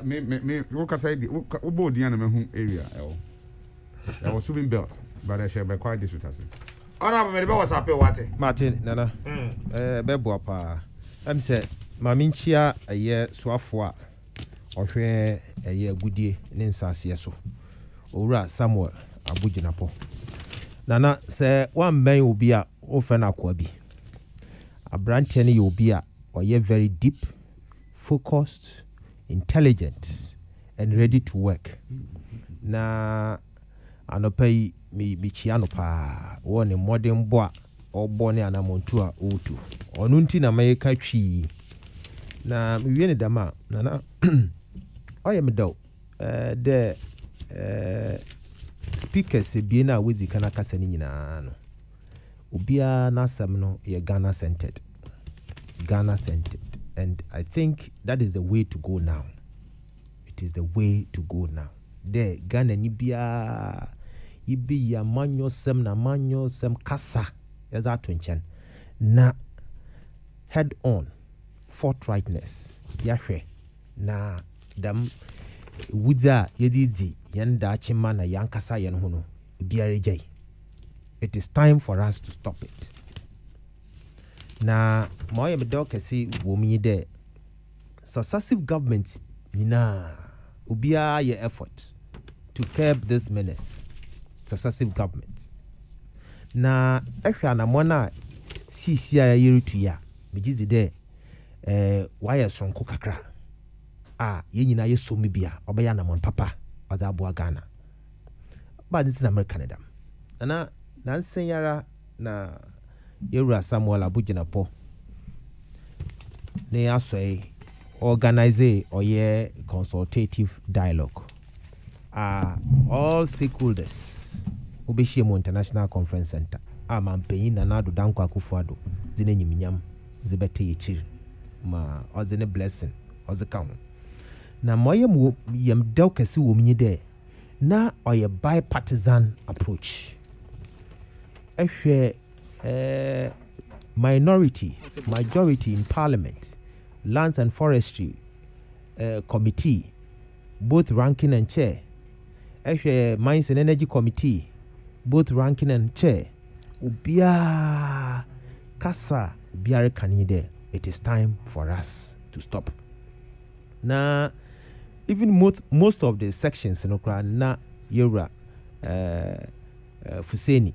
Me, what can say? What board the animal area? I was Subin belt, but I say Bekwai district, I say. Honorable, me was happy what? Martin, nana. Bebo apa. I'm say, maminchia a year swafwa. Ohwe eye agudie ne nsase so owura Samuel Abujinapo nana se wan ben obi a ofe na akwa bi abrante ne obi a oye very deep focused intelligent and ready to work na anopai mi chiano pa woni modern boa obo ne anamontu a otu onu nti na mayeka twi na mi wie ne dama nana oye me do the speakers be na with the kana kasa ni nyina no obia na asem no ye Ghana centered and I think that is the way to go now. It is the way to go now. There Ghana ni bia ibi ya manyo sem kasa ya za to nchen na head on forthrightness yahwe na dam wuza yedidi yanda chima na yankasa yen hono biare jai. It is time for us to stop it. Na moye medoka si womi de successive governments nina ubia ye effort to curb this menace. Successive government na ehwa na mona CCR yerutu ya mejizi de wayɛ sonko kakra a yɛn nyinaa yɛ so mi bia ɔbɛyɛ anamɔn papa ɔdze aboa Ghana ba ne sin America ne dam na nansen yara na yɛwura Samuel Abugyinapɔ ne asɔe organize ɔyɛ consultative dialogue all stakeholders wobɛhyia mu international conference center a mampanyin Nana Addo Dankwa Akufo-Addo dze ne nyimnyam dze bɛtɛ yɛkyir ma ɔdze ne blessing ɔdze ka ho na ma ɔyɛ mu yɛm dɛw kɛse wɔ mu nyi dɛ na ɔyɛ bipartisan approach ɛhwɛ majority in parliament lands and forestry committee both ranking and chair ɛhwɛ mines and energy committee both ranking and chair obiara kasa obiara kan there it is time for us to stop na even most of the sections no kra na yewura Fuseni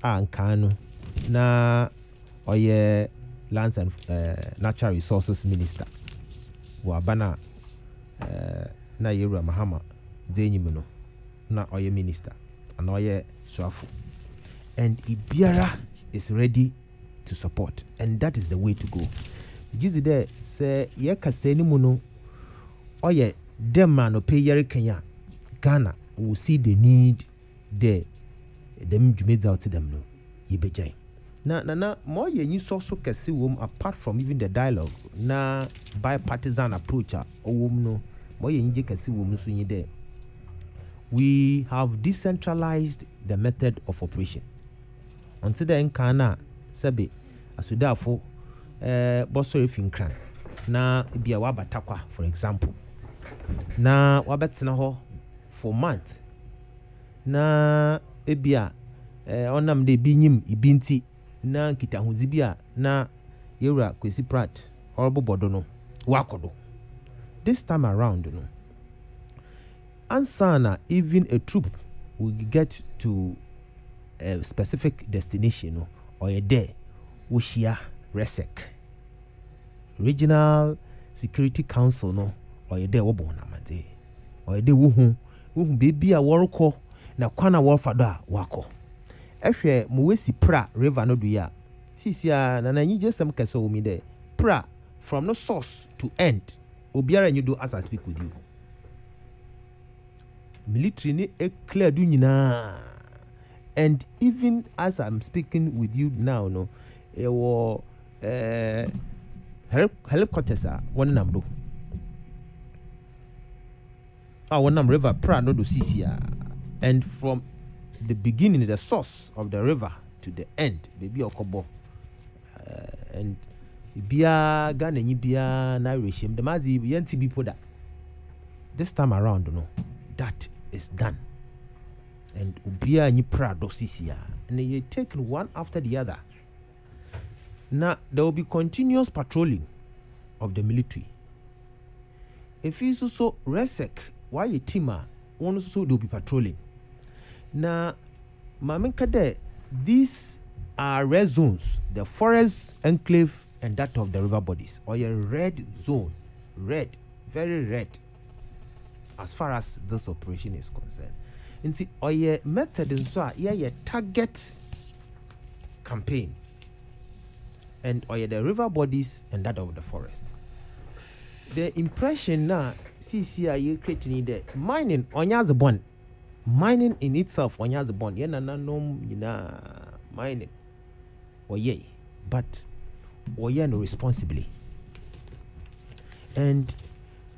ankano na ɔyɛ lands and natural resources minister wɔ abana na yewura Mahama dzenyim no na ɔyɛ minister and ɔyɛ suafo and ibiara is ready to support and that is the way to go jizi there say ye kasa ni mu no oye dem man no pay yere Kenya Ghana will see the need there them dwumedzi out them no yebejai na mo ye nyi so kase wom apart from even the dialogue na bipartisan approach wom no mo ye nyi kase wom so nyi there we have decentralized the method of operation until then kana sebe asudafo bosore finkran na bia wabatakwa for example na wabetsena ho for month na ebia onam de binyim ibinti na nkitahudzi bia na yewura Kwesi Pratt orbobodo no wakodo this time around no ansana even a troop will get to a specific destination no or a day Ushia RESEC Regional Security Council no or a day wobona mate or a day wuhu baby a warko na kwana warfada wako ehwe muwesi pra river no duya sisia na nyi jesem keso wumi de pra from no source to end obiara nyi do as I speak with you military ni clear du nyina and even as I'm speaking with you now no helicopters one nam do one nam river pra no do sisia and from the beginning the source of the river to the end baby okobo and bia Ghana nyi bia na reshim the mazi yanti bi poda this time around no that is done and ubia nyi prado sisia and they taken one after the other. Now there will be continuous patrolling of the military. If you so RESEC, why a teamer one so they'll be patrolling. Now Mamenkade, these are red zones, the forest enclave and that of the river bodies, or a red zone, red, very red, as far as this operation is concerned. And see, or a method in so a target campaign, and or the river bodies and that of the forest. The impression now, CCI creating the mining on the bond. Mining in itself on the bond. Yena na nom yina mining. Or ye, but or ye no responsibly. And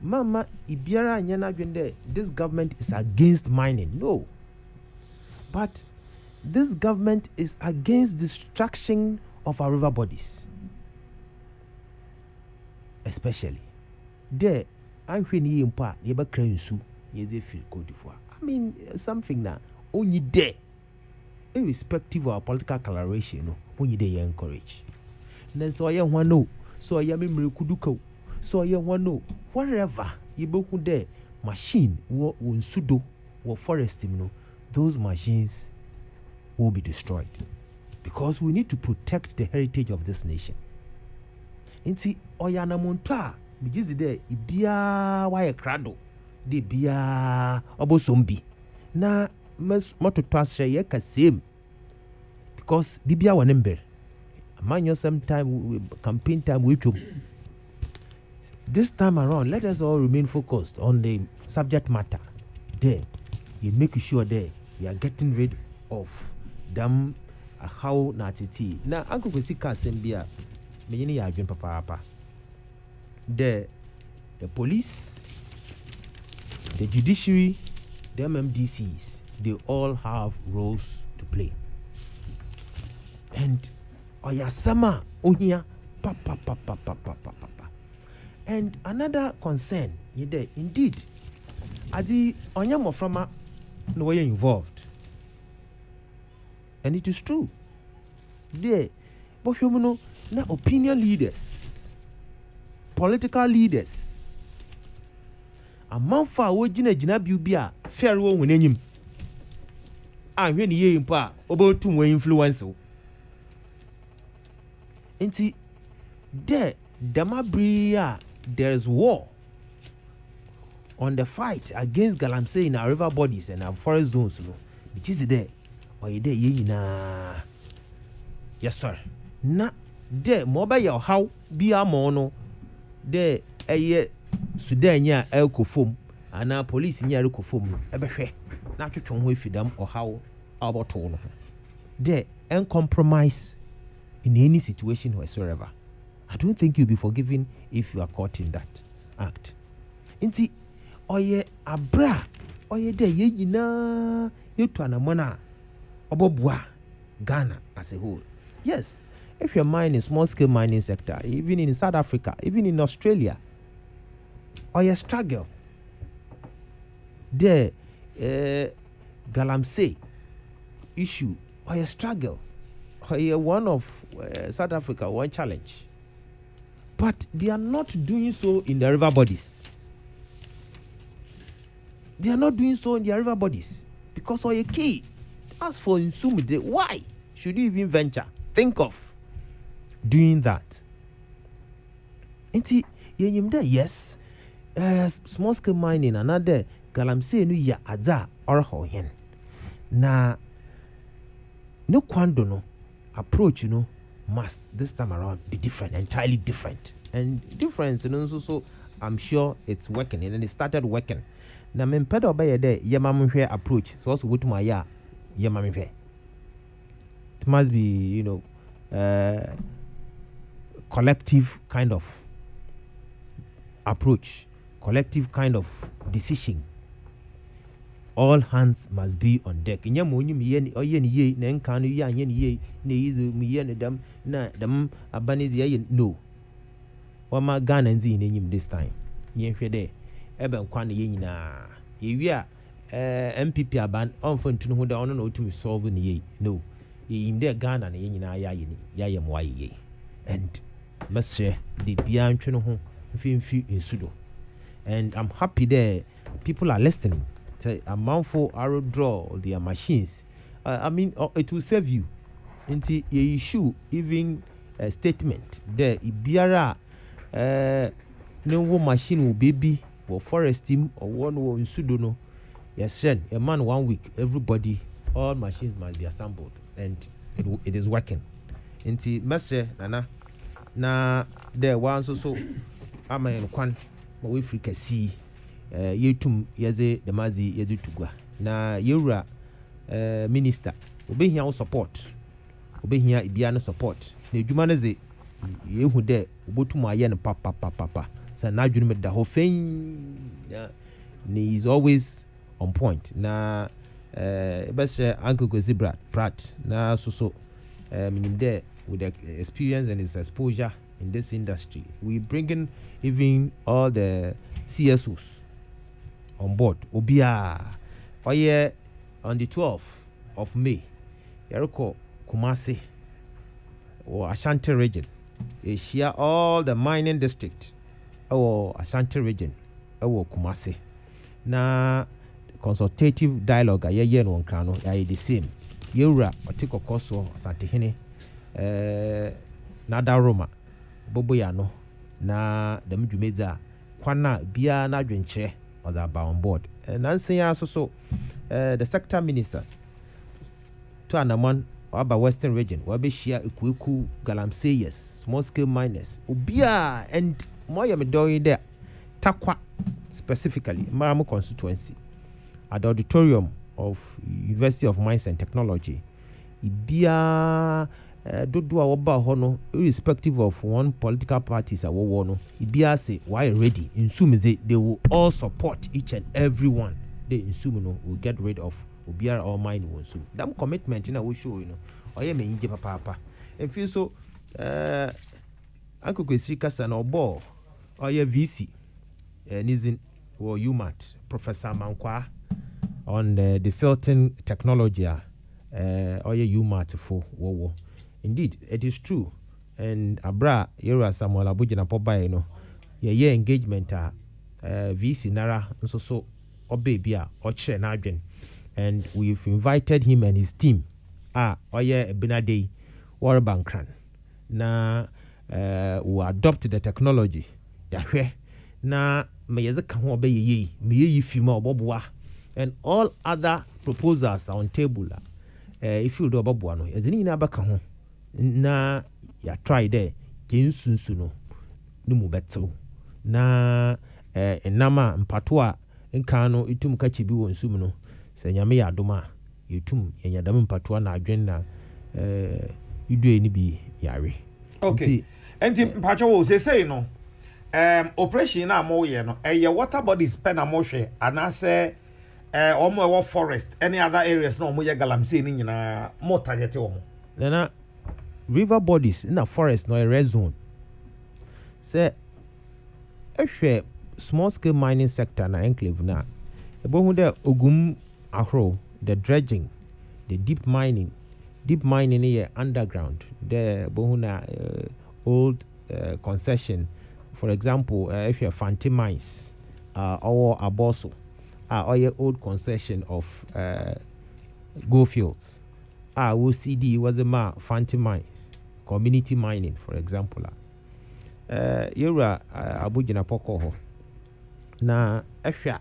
Mama Ibiara Nyana Gwende, this government is against mining. No. But this government is against destruction of our river bodies. Especially. There, I'm when you impa, you ever cry su, you feel good for. I mean, something now, only there. Irrespective of our political coloration, no, only there you encourage. And so I want no, so I am kuduko. So I want no, whatever you boku there, machine wo sudo wo forest no, those machines will be destroyed because we need to protect the heritage of this nation. nti ɔyɛ anamonto a megye dzi dɛ ibiaa wayɛ krado de biaa ɔbɔsom bi na mɔtotɔ ahyɛ yɛka same because bibia wɔ ne mber amanyɔ time campaign time wetwom. This time around, let us all remain focused on the subject matter. There, you make sure there we are getting rid of them. How natiti na Uncle Kwesika Sembia, me ya adwen papa. The police, the judiciary, the MMDCs, they all have roles to play. And oyasama ohia papa. And another concern, indeed, adi onyamoframa no way involved, and it is true. There, but you know, na opinion leaders, political leaders, a man for wo jina biubia fair wo wenenyim. And when ye impa about to influence. Inti there, Damabria. There's war on the fight against Galamsey in our river bodies and our forest zones, which is there. Or you there, yes, sir. Na there, mobile how be a mono there a year Sudania elko foam and our police in Yariko foam. Ebeshe, not to chong with them or how about all. There, and compromise in any situation whatsoever. I don't think you'll be forgiven if you are caught in that act. Inti oye abra oye de ye nyina yetu anamona obobua Ghana as a whole. Yes, if you're mining small scale mining sector, even in South Africa, even in Australia, oye struggle. The Galamsey issue oye struggle. Oye one of South Africa one challenge. But they are not doing so in the river bodies. They are not doing so in the river bodies. Because of a key. As for Insumide, why should you even venture? Think of doing that. Yes, small scale mining, another Galamsey no ya adza or hohen. Na no kwando approach, must this time around be different, entirely different. And difference, so I'm sure it's working, and it started working. Now, men pedo by a day, yamamwe approach, so also with my yamamwe. It must be, collective kind of approach, collective kind of decision. All hands must be on deck. In Yamuni, ye, Nankanu, yan ye, Nizu, Mian, them, na them, Abanizi, no. What my gun and zin in him this time. Yen Fede, Eben Kwan Yena. Ye, MPP aban, often to know the honor to solve in ye. No, in their gun and Yena Yayam Waye. And must share the Bian Chino, Fin in Sudo. And I'm happy there, people are listening. A mouthful arrow draw their machines. It will save you. Into you issue even a statement there. Ibiara no machine will baby or forest team or one will in sudono. Yes, sir. A man 1 week. Everybody, all machines must be assembled, and it is working. Into Master Nana na there once so. I'm in Kwan, but we free can see. Yetum yeze demazi yezu tugwa na yura minister obe hia support obe hia ibia no support na edwuma ne ze yehu de obotum aye no papa sa na adwunu me da ho fen he is always on point na best Uncle Kwesi Pratt na so minim there with the experience and his exposure in this industry. We bringing even all the CSOs on board. Obia Oye on the 12th of May. Yeriko Kumasi or Ashanti region. They share all the mining district or Ashanti region or Kumasi. Na consultative dialogue aye no krano aye the same. Yura otiko koso Asante Hene Nada Roma boboya no na dem dwumedzi a kwana bia na adwenkyerɛ was about on board nansen ya so the sector ministers to anaman about western region wabɛhyia ekueku galamseyers small scale miners obia and moya me doing there takwa specifically Maram constituency at the auditorium of University of Mines and Technology ibia dodo a woba ho no irrespective of one political parties a wo no ibia say why ready insum they will all support each and every one they insum no will get rid of obiara all mine won so that commitment na we show you know oye me nje papa and feel so Uncle Kwesiri kasa na obo oye VC nizin or UMAT Professor Mankwa on the certain technology oye UMAT for wo indeed it is true and abra yera Samuel Abujina poba no ye engagement VC nara nso so obaby a ochre na adwen and we've invited him and his team oye Benadei Warbankran na we adopt the technology yahwe na meyeze ka ho obeye meyi fima oboboa and all other proposals are on table if you do oboboa no ezini na baka ho na ya try there gensunsu no mu beto na enama mpato a nka no itum ka chibi wonsum no se nyame ya adoma yitum yenyadam mpato na adwen na idue ni bi yare okay enti mpacho wo say no operation na mo ye no water bodies pen na mo hwe anase omo ewo forest any other areas no mo ye galamsey ni nyina mo target omo na river bodies in a forest no a red zone say ehwe small scale mining sector na enclave na ebohu de ogum ahro the dredging the deep mining here underground the ebohu na old concession for example if you're Fanti mines or Aboso or old concession of go fields OCD was a Fanti mines community mining for example yura Abujina poko ho na ehwa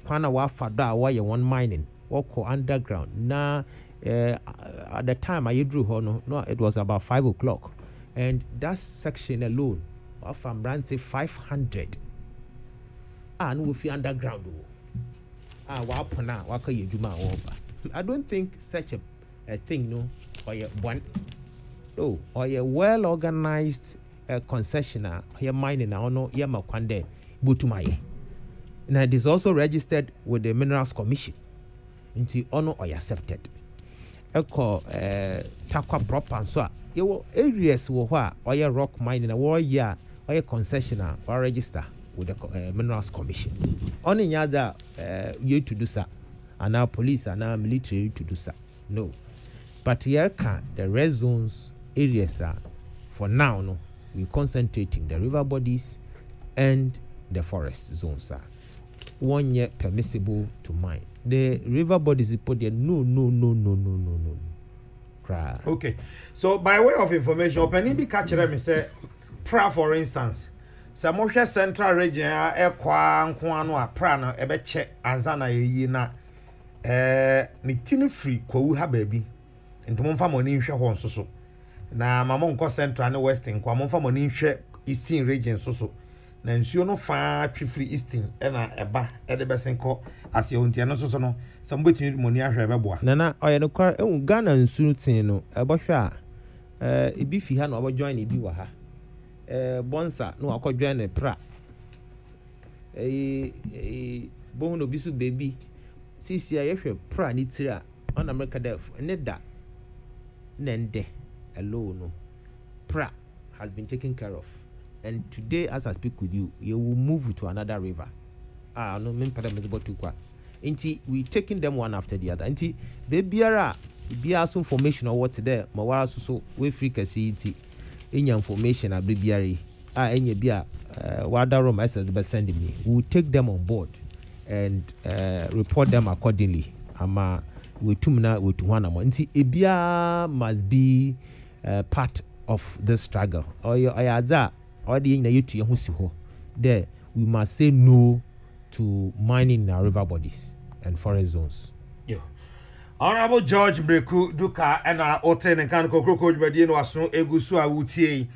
kwana wa fada wa ye one mining wako underground na at the time I drew ho no it was about 5 o'clock and that section alone from Branty 500 and we feel underground wapona waka yejuma oba I don't think such a thing no or one no or a well organized concessionaire here mining now no yama kwande butumaye now it is also registered with the Minerals Commission until ono or accepted eko takwa proper so you areas wo ho a rock mining na wo year or concessionaire or register with the Minerals Commission on any other you to do so and our police and our military to do so no but here can the red zones areas are for now no we concentrating the river bodies and the forest zones are 1 year permissible to mine the river bodies put there no okay so by way of information opening be catch them say pra for instance Samosha Central Region ekwa nkoano a pra no ebe che anzana yeyi na ni tini free kwawu ha baabi ntomo mfa moni nhwe ho nsoso na mamo nko Central ne Western kwa mo mfa moni nhwe Eastern Region soso na nsuo no fa twi free Eastern na eba ede besenko ase ontia no soso no sambetini moni ahwe beboa nana oye no kwa Ghana nsuo tin no ebohwe a ebi fi ha na obo join ebi wa ha bonsa no akwadwa ne pra bon no bisu baby sisi ayehwe pra ni tira on America def ne da nende alone no pra has been taken care of and today as I speak with you you will move to another river no me pada mezebo tukwa nti we taking them one after the other nti bebiara so information or what there ma wara so we free kasi nti enya information abribiare enya bia wada room SS be send me we will take them on board and report them accordingly ama we tumna we to one nti ebia must be part of the struggle or aza or the in the to Yahusiho. There, we must say no to mining in our river bodies and forest zones. Honorable George Breku Duka and Oten and Kan Kokrokoo Bedi no aso egusu a wutie.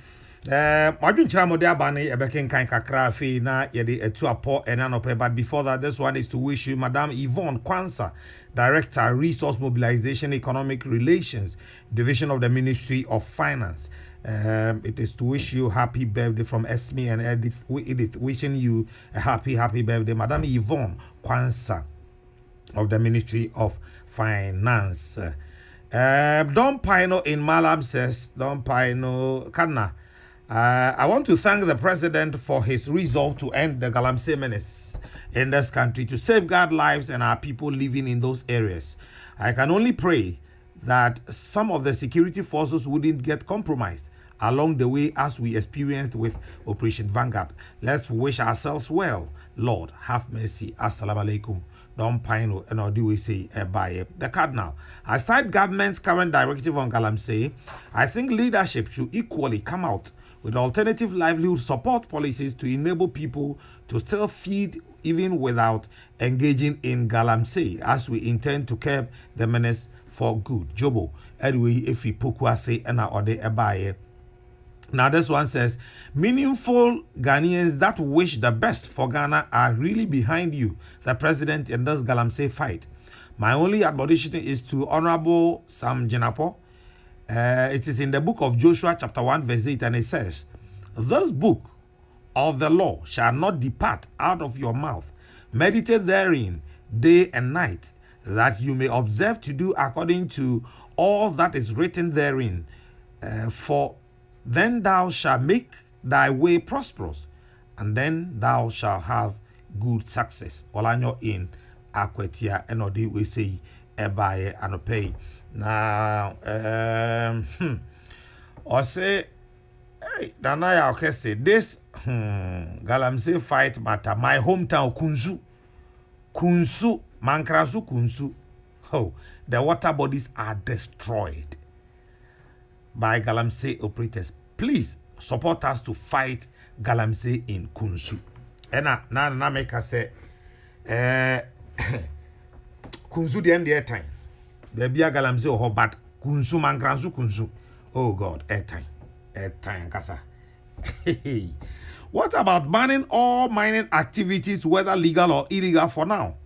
Madwinchira mo de abane ebeken kan kakra afi na yede etu apo enanope, but before that, this one is to wish you Madam Yvonne Kwansa, Director, Resource Mobilization Economic Relations, Division of the Ministry of Finance. It is to wish you happy birthday from Esme and Edith, wishing you a happy birthday, Madam Yvonne Kwansa of the Ministry of Finance. Don Pino in Malam says, Don Pino Kana, I want to thank the President for his resolve to end the Galamsey menace in this country to safeguard lives and our people living in those areas. I can only pray that some of the security forces wouldn't get compromised along the way as we experienced with Operation Vanguard. Let's wish ourselves well. Lord, have mercy. Assalamu alaikum. Don Pino and or do we say by the Cardinal. Aside government's current directive on Galamsey, I think leadership should equally come out with alternative livelihood support policies to enable people to still feed even without engaging in Galamsey, as we intend to curb the menace for good. Jobo, anyway, if we say and or they buy. Now this one says, meaningful Ghanaians that wish the best for Ghana are really behind you, the president, in this Galamsey fight. My only admonition is to Honorable Sam Jinapo. It is in the book of Joshua chapter 1 verse 8, and it says, this book of the law shall not depart out of your mouth. Meditate therein day and night, that you may observe to do according to all that is written therein. For then thou shalt make thy way prosperous, and then thou shalt have good success. Olanyo in Akwetia and Odi we say ebaye anope. Now or say hey Danaya okay say this Galamsey fight matter. My hometown Kunsu Mankrasu Kunsu. Oh, the water bodies are destroyed by Galamsey operators. Please support us to fight Galamsey in Kunsu. And na make us say Kunsu the end of time. There be a Galamsey or but Kunsu Mangransu Kunsu. Oh God, airtime kasa. What about banning all mining activities, whether legal or illegal for now?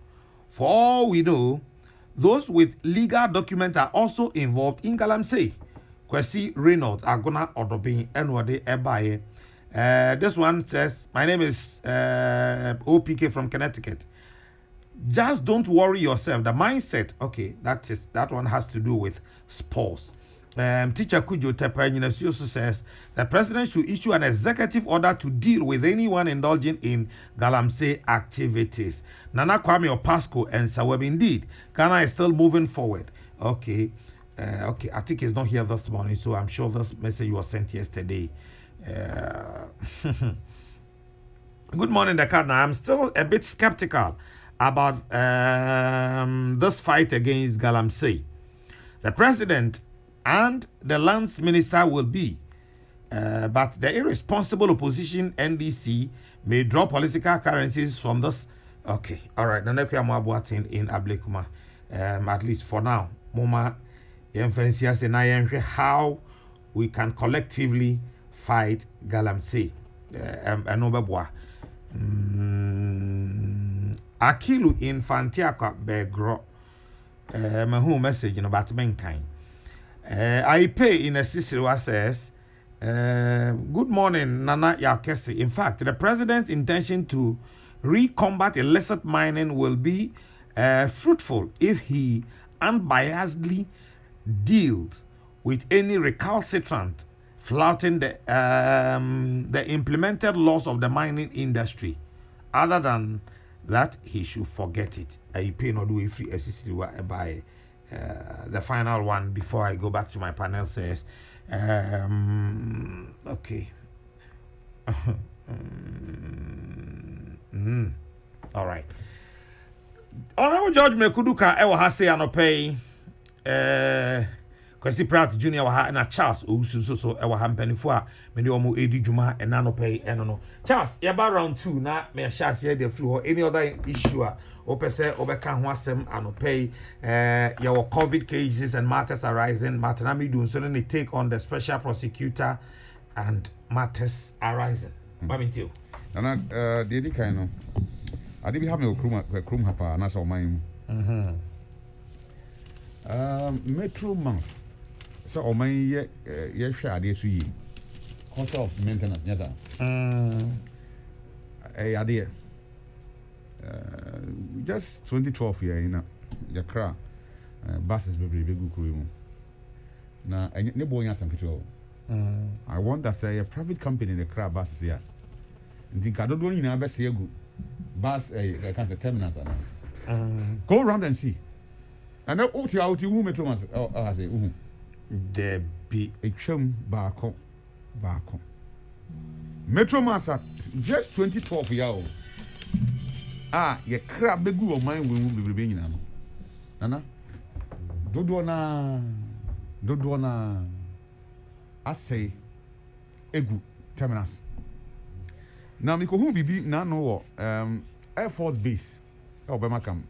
For all we know, those with legal documents are also involved in Galamsey. Kwesi Reynolds Agona Odobin Enwade Ebaye. This one says, my name is OPK from Connecticut. Just don't worry yourself. The mindset, okay, that one has to do with sports. Teacher Kujo Tepa also says the president should issue an executive order to deal with anyone indulging in Galamsey activities. Nana Kwame Opasco and Saweb, indeed, Ghana is still moving forward. Okay. Okay, I think he's not here this morning, so I'm sure this message was sent yesterday. Good morning, the Cardinal. I'm still a bit skeptical about this fight against Galamsey. The president and the lands minister will be, but the irresponsible opposition NDC may draw political currencies from this. Okay, all right. In Ablekuma, at least for now, Moma. How we can collectively fight Galamsey. Akilu Infantiaka Begro. My home message in about mankind. I pay in a Cicero says, good morning, Nana Yakesi. In fact, the president's intention to recombat illicit mining will be fruitful if he unbiasedly deals with any recalcitrant flouting the implemented laws of the mining industry. Other than that, he should forget it. I pay not do free by the final one before I go back to my panel says, okay. All right. Honorable George Mekuduka ewa hase anopei Kwesi Pratt Junior wa ha na Charles Owusu so e wa ha mpanifo a me ne omo edi dwuma e na no pay eno no. Charles, ye ba round 2 na me sha se dey free ho any other issue a opese obeka ho asem anopay your COVID cases and matters arising Matanami do so they take on the special prosecutor and matters arising. Mamintiu. Nana the kind no. Ade bi ha me okrum hapa na so man. Metro month. So o man ye hwe ade so yi. Cost of maintenance nyata. Ade just 2012 year na ya kra buses be go kuru mu. Na ne bo nya sanketio. I want that say a private company the kra buses here. Ndi ka dodo nyina be se egu bus can say terminals go around and see. And then out you metro mas I say there be a chum baako metro mas just 2012 year ye crab begu o man we bebrebe nyina no nana dodo na asay egu terminals. Now me ko hu bibi na no wo Air Force Base Obama come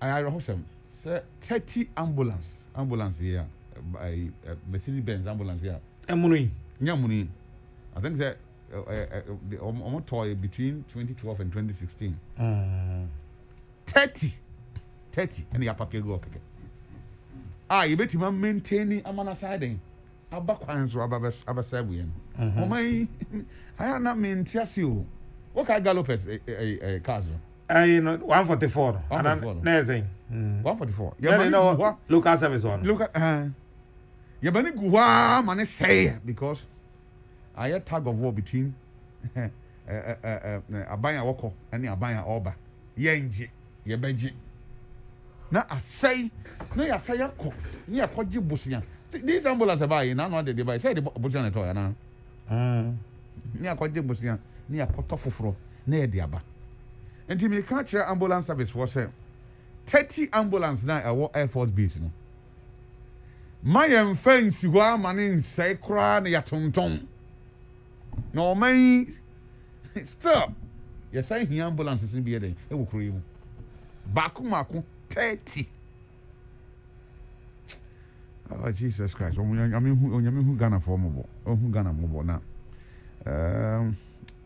I hosem say 30 ambulance here by Mercedes Benz ambulance here emunui nyamuni I think that almost toy between 2012 and 2016 30 and ya package go okay you bet him maintaining amana side abakwan so abasabu yen omai I na maintain you what kind gallopers cars you know 144 and nezing 144 yeah no local service one look at you bani guwa man say because I had tug of war between abanya woko and abanya oba yenji ye beji na asay na ya say yakọ ni akọji busia this ambulance buy na no dey buy say the busia na to ya na ni akọji busia ni akọtọ foforo na ye dey aba enti me ka kire ambulance service for say 30 ambulance na Air Force Base no my fence go amane nsai kra na ya tonton no man stop you say here ambulance is be there e wo kro yi mu baako 30 oh Jesus Christ I mean who Ghana for mo who Ghana mo na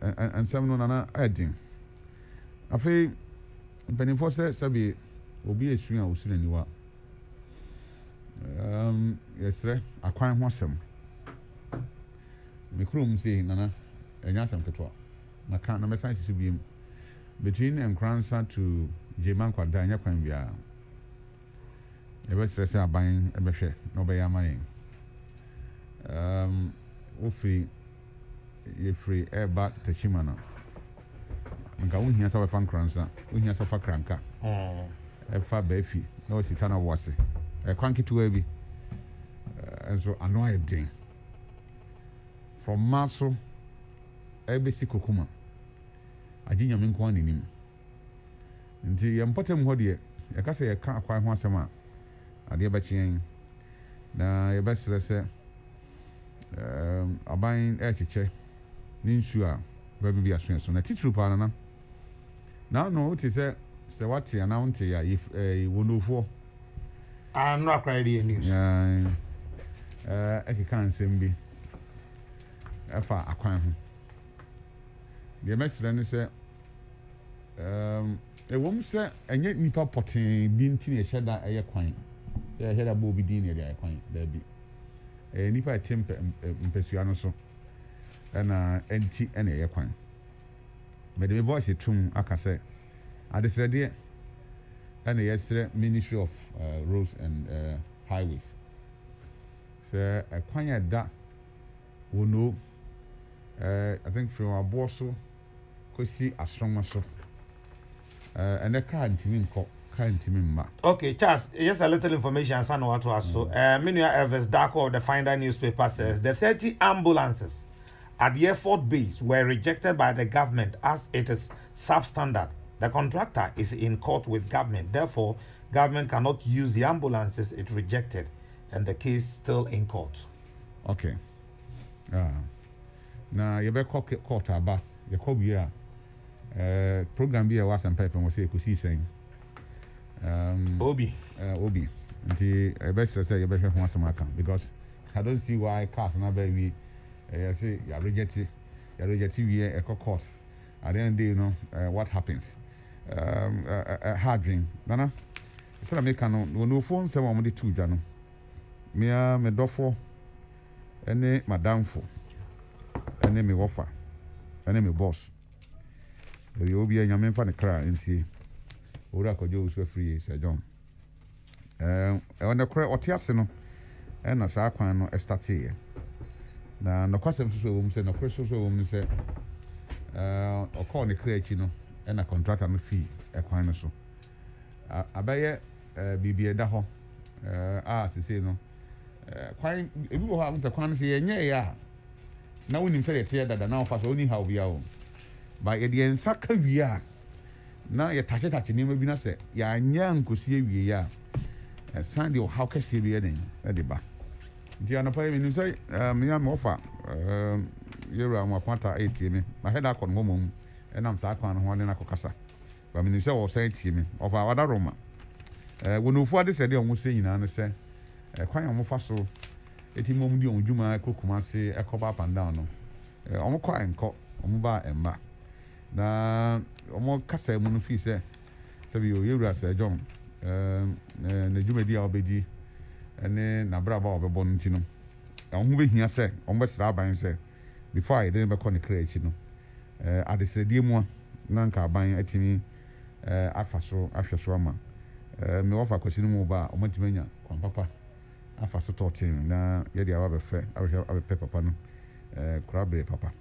and some no na adin afi benefo say be obi esu a osu naniwa yesre akwan ho asem me krom say nana enya asem ketwa na kan na message si biem between Nkransa to Jeman kwada enya kwan bia ebe stress aban ebe hwe no be yamayen ofri ye eba tachimana nka wohia sa fa Nkransa wohia sa fa kranka efa befi na osika na wose kwan kituwa bi enso ano ayedin from maso ebesi kokuma ajinya me nko anenim nti ye mpotem ho de ye ka se ye ka akwan ho asema ade ba chien na ye ba sere se aban echiche ni nsu a ba bi aso so na titru pa na no uti se what ya na unti ya if wonofo no akra dey news eki kan sem bi afa akwan ho the mesre ne se wom se enye nipa poten bi ntini e heda eye kwan e heda bo bi din ne dey kwan da bi nipa tempe mpesua no so na enti ene eye kwan me de voice tum akase adesrede and yesterday Ministry of Roads and Highways. So a kwanya da we know I think from our boss kosi asroma so and the car ntimi nko car ntimi mma. Okay, Charles, just a little information and what to ask. So Minia Elvis Darko of the Finder newspaper says the 30 ambulances at the Air Force Base were rejected by the government as it is substandard. The contractor is in court with government. Therefore, government cannot use the ambulances it rejected, and the case still in court. Okay. Na yɛbɛkɔ court aba yɛkɔ wie a program bi a ɛwɔ asɛmpa wɔ sɛ ɛkɔsii sɛn Obi. Obi nti ɛbɛsrɛ sɛ yɛbɛhwɛ ho asɛm aka because I don't see why cars na bɛwie ɛyɛ sɛ yɛarejecte wie ɛkɔ court at the end of the day, you know what happens hard dream nana sɛ na meka no wɔnofo nsɛm a wɔde to dwa no mea medɔfo ɛne madamfo ɛne me wɔfa ɛne me boss ɛyɛ obi a nyame mfa ne kra nsie owura akɔgye wo so afiri Sir John ɛwɔ korɛ ɔte ase no ɛna saa kwan no ɛstateeɛ na nɔkwasɛm soso ɛwɔ mu sɛ nɔkorɛ soso ɛwɔ mu no sɛ ɔkɔɔ ne kra akyi no ɛna contractor no fii ɛkwan no so abɛyɛ biribi ɛda hɔ a sesei no kwan ebi wɔ hɔ a wo sɛ kwan no sɛ yɛnyɛeɛ a na wonim sɛ yɛteɛ dada na wofa sɛ woni haw bia wo ba yɛde yɛn nsa ka wie a na yɛtakyetake nneɛma bi na sɛ yɛanyɛ nkosi awie a ɛsan deɛ ɔhaw kɛseɛ bi ɛden ɛde ba nti anɔpa yi menim sɛ mea me wɔfa yɛwura mo apata ɛtie me mahɛda akɔ no hɔ mmom ɛnam saa kwan no ho ɔne no akɔkasa ba menim sɛ wɔsan tie me ɔfa wada roma wɔnofo ade sɛ deɛ ɔmo sɛ nyinaa no sɛ kwan a ɔmo fa so ɛti mmom de ɔmo dwuma ɛkɔ Kumase ɛkɔba up and down no ɔmo kɔ ɛnkɔ ɔmo ba ɛmba na ɔmo kasa mu no fii sɛ sɛbi yɛwura Sir John na dwumadi a ɔbɛdi ɛne n'abraba a ɔbɛbɔ no nti no ɔmo bɛhia sɛ ɔmo bɛsra aban sɛ before a yɛde ne bɛkɔ ne kra akyi no adesrɛdeɛ mu a na nka aban atumi afa so ahwɛ so ama me wɔfa kwasi no mu ba a ɔmo atumi anya kwan papa afa so tɔɔten na yɛde awa abɛpɛ papa no korabere papa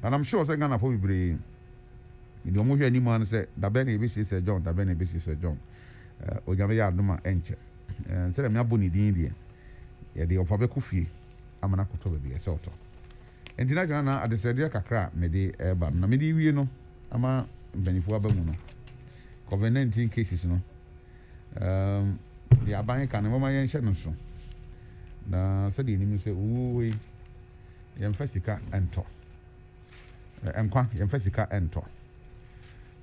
and I'm sure sɛ Ghanafoɔ bebree deɛ ɔmo hwɛ anim ano sɛ dabɛ na yɛbɛsie Sir John onyame yɛ adom a ɛnkyɛ sɛdeɛ meabɔ ne din deɛ yɛde ɔfa bɛkɔ fie ama no akɔtɔ baabi ɛsɛ ɔtɔ nti na gyina na adesrɛdeɛ kakra a mede ɛba na mede wie no ama mpanimfoɔ aba mu no COVID-19 cases no deɛ aban ka no wɔma yɛnhyɛ no so na sɛdeɛ nim sɛ owuo yi yɛmfa sika ɛntɔ nkwa yɛmfa sika ɛntɔ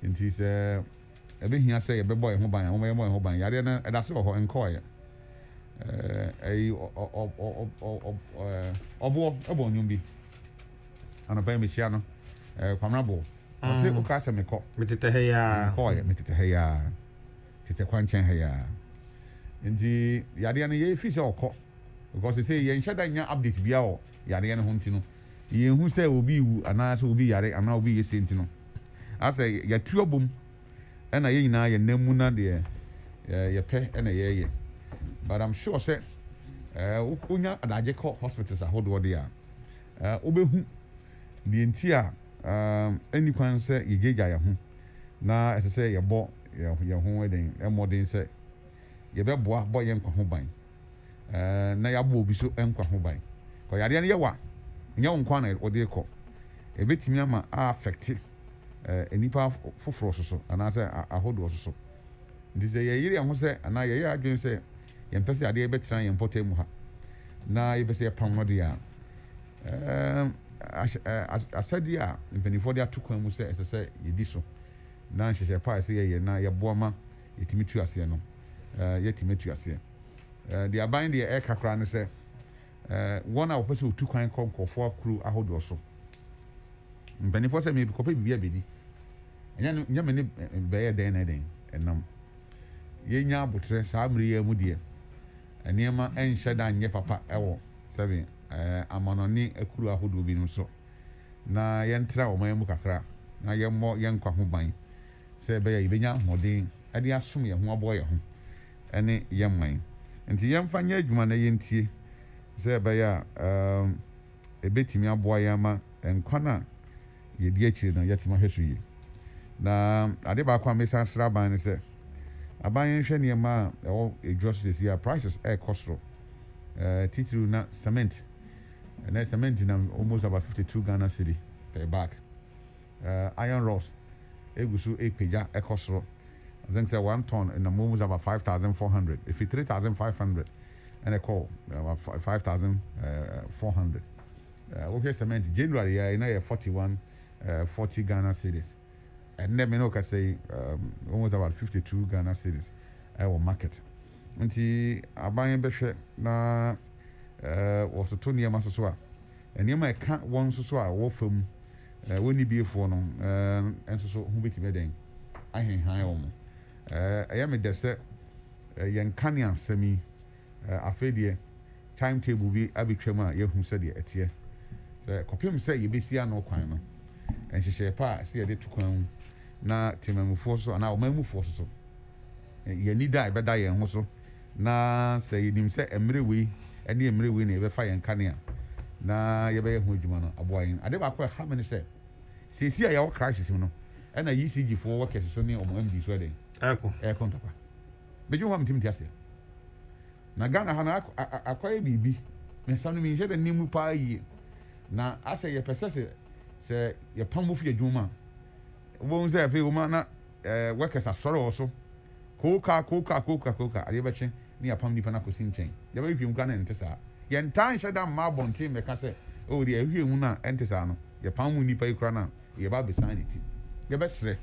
nti sɛ ɛbɛhia sɛ yɛbɛbɔ yɛn ho ban wɔma yɛbɔ yɛn ho ban yadeɛ no ɛda so wɔ hɔ nkɔɔyɛ ɛyi ɔboɔ ɛbɔ nnwom bi anɔpa yi mehyia no kwamena boɔ ɔse wokaa sɛ mekɔ Metete ha ya. nkɔɔyɛ metete ha yaa tete kwankyɛn ha yaa nti yadeɛ no yɛfi sɛ ɔkɔ because sɛ yɛnhyɛ da nya update bia wɔ yadeɛ no ho nti no yɛnhu sɛ obi wu anaasɛ obi yare anaa obi yɛ se nti no asɛ yɛtu abom ɛna yɛn nyinaa yɛ nam mu na deɛ yɛpɛ ɛna yɛyɛ but I'm sure sɛ wonya adagye kɔ hospitals ahodoɔ deɛ a wobɛhu deɛ nti a ɛni kwan sɛ yɛgyagya yɛn ho na ɛsɛ sɛ yɛbɔ yɛn ho mmɔden sɛ yɛbɛboa bɔ yɛn nkwa ho ban na yɛabɔ obi so nkwa ho ban kɔ yadeɛ no yɛwa nyɛ wo nkwa na wɔde kɔ ɛbɛtumi ama a affecte nipa foforɔ soso anaasɛ ahodoɔ soso nti sɛ yɛyere yɛn ho sɛ anaa yɛyɛ adwene sɛ yɛmpɛ sɛ adeɛ bɛtena yɛn mpɔtam mu ha na yɛpɛ sɛ yɛpam no deɛ a asɛdeɛ a mpanimfoɔ de ato kwan mu sɛ ɛsɛ sɛ yɛdi so na nhyehyɛ pa a ɛsɛ yɛyɛ na yɛboa ma yɛtumi tu aseɛ no yɛtumi tu aseɛ deɛ aban deɛ ɛka koraa ne sɛ wɔn a wɔpɛ sɛ wɔtu kwan kɔ nkɔfoɔ akuru ahodoɔ so mpanimfoɔ sɛ mekɔpɛ biribi abɛdi ɛnyɛ me ne bɛyɛ dɛn na ɛdɛn ɛnam yɛnya abotrɛ saa mmere yɛ mu deɛ nneɛma ɛnhyɛ da nyɛ papa ɛwɔ sɛbe amanɔne akuru ahodoɔ bi no so na yɛntra ɔman mu kakra na yɛmmɔ yɛnkwa ho ban sɛ ɛbɛyɛ yɛbɛnya ahoɔden ɛde asom yɛn ho abɔ yɛn ho ɛne yɛn man nti yɛmfa nyɛ adwuma na yɛntie sɛ ɛbɛyɛ a ɛbɛtumi aboa yɛn ama nkwa no a yɛdi akyire no yɛtumi ahwɛ so yie na ade baako a mesa sra aban ne sɛ aban yɛnhwɛ nneɛma a ɛwɔ edwa so sisi a prices ɛrekɔ soro titiri na cement ɛnɛ cement na almost about 52 Ghana cedi per bag iron rods egu so ekpagya ɛkɔ soro I think say 1 ton in the moment about 5,400. If it's 3,500 and a call about 5,400. Okay, cement January yeah, you know 41 40 Ghana cedis. And then me say almost about 52 Ghana cedis our market. Nti aban behwe na was to near so a enema ka won so a wo fam woni biefo no enso so hu betime den ahenhan wo mo ɛyɛ me de sɛ yɛn kane asɛmi afedie timetable bi abetwam a yɛhu sɛ de ɛteɛ sɛ kɔpem sɛ yɛbɛsi ano kwan no ɛnhyehyɛ pa sɛ yɛde to kwan na temamufo so ana ɔmamufo so yɛni da ɛbɛda yɛn ho so na sɛ yɛnim sɛ emre wei ɛne emre wei na yɛbɛfa yɛn kane a na yɛbɛyɛ ho adwuma no aboa yɛn ade baako ha me ne sɛ sɛsi a yɛwɔ crisis mu no ɛna ECG foɔ wɔ kɛse so ne ɔmo MD so ɛden ɛkɔ ntɔkwa bɛdwe ho amtim ti ase na Ghana ha na akɔyɛ biribi mɛsa no menhyɛ da nimu paa yie na asɛ yɛpɛ sɛ yɛpam mo fi adwuma wɔn sɛ afei wɔn na workers asɔre wɔ so koka adeɛ bɛkye ne yɛpam nipa na kɔsi nkyɛn yɛbɛhwɛ mu Ghana nte saa yɛntaa nhyɛ da mma abɔnten mɛka sɛ o deɛ ɛhwɛ mu na ɛnte saa no yɛpam mu nipa yi kora na yɛba abɛsan ne ti yɛbɛsrɛ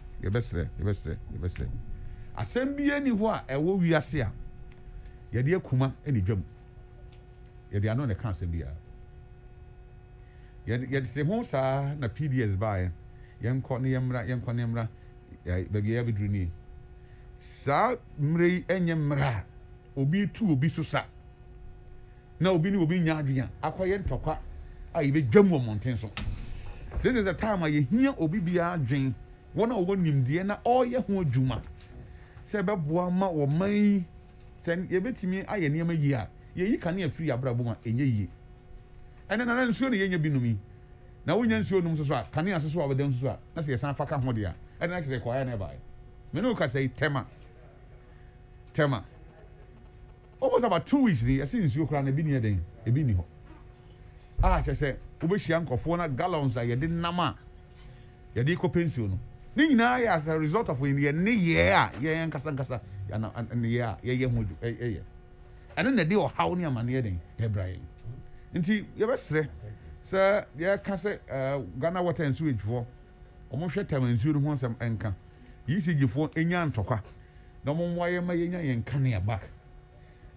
asɛm bi ani hɔ a ɛwɔ wiase a yɛde akuma ɛne dwam yɛde ano ne ka asɛm bi a yɛde se ho saa na PDS baeɛ yɛnkɔ ne yɛmmra baabi a yɛabɛduru nie saa mmerɛ yi ɛnyɛ mmerɛ a obi tu obi so sa na obi ne obi nya adwene a akɔyɛ ntɔkwa a yɛbɛdwam wɔ mmɔnten so this is the time a yɛhia obi biara adwen wɔn a wɔwɔ nimdeɛ na ɔreyɛ ho adwuma sɛ ɛbɛboa ma wɔ man yi sɛ yɛbɛtumi ayɛ nneɛma yie a yɛyi kanea firi abrabɔ mu a ɛnyɛ yie ɛne nana nsuo ne yɛnya binom yi na wonya nsuo nom so a kanea so a wɔbɛda nso so a na sɛ yɛsan fa ka ho deɛ a ɛne na kyerɛ kɔayɛ na ɛbaeɛ mene woka sɛ tema almost about 2 weeks ni yɛse nsuo koraa na ebi ni ɛden ebi ni hɔ a kyerɛ sɛ wobɛhyia nkɔfoɔ na gallons a yɛde nam a yɛde kɔpɛ nsuo no ne nyinaa yɛ as a result of yɛne yɛ a yɛyɛ nkasa ne yɛ a yɛyɛ ho ɛyɛ ɛne na de ɔhaw ne amanneɛ den yɛbra yɛn nti yɛbɛsrɛ sɛ yɛka sɛ Ghana water and sewage foɔ ɔmohwɛ tam nsuo no ho asɛm ɛnka ECG foɔ ɛnya ntɔkwa na ɔmommoa yɛn ma yɛnya yɛn kanea back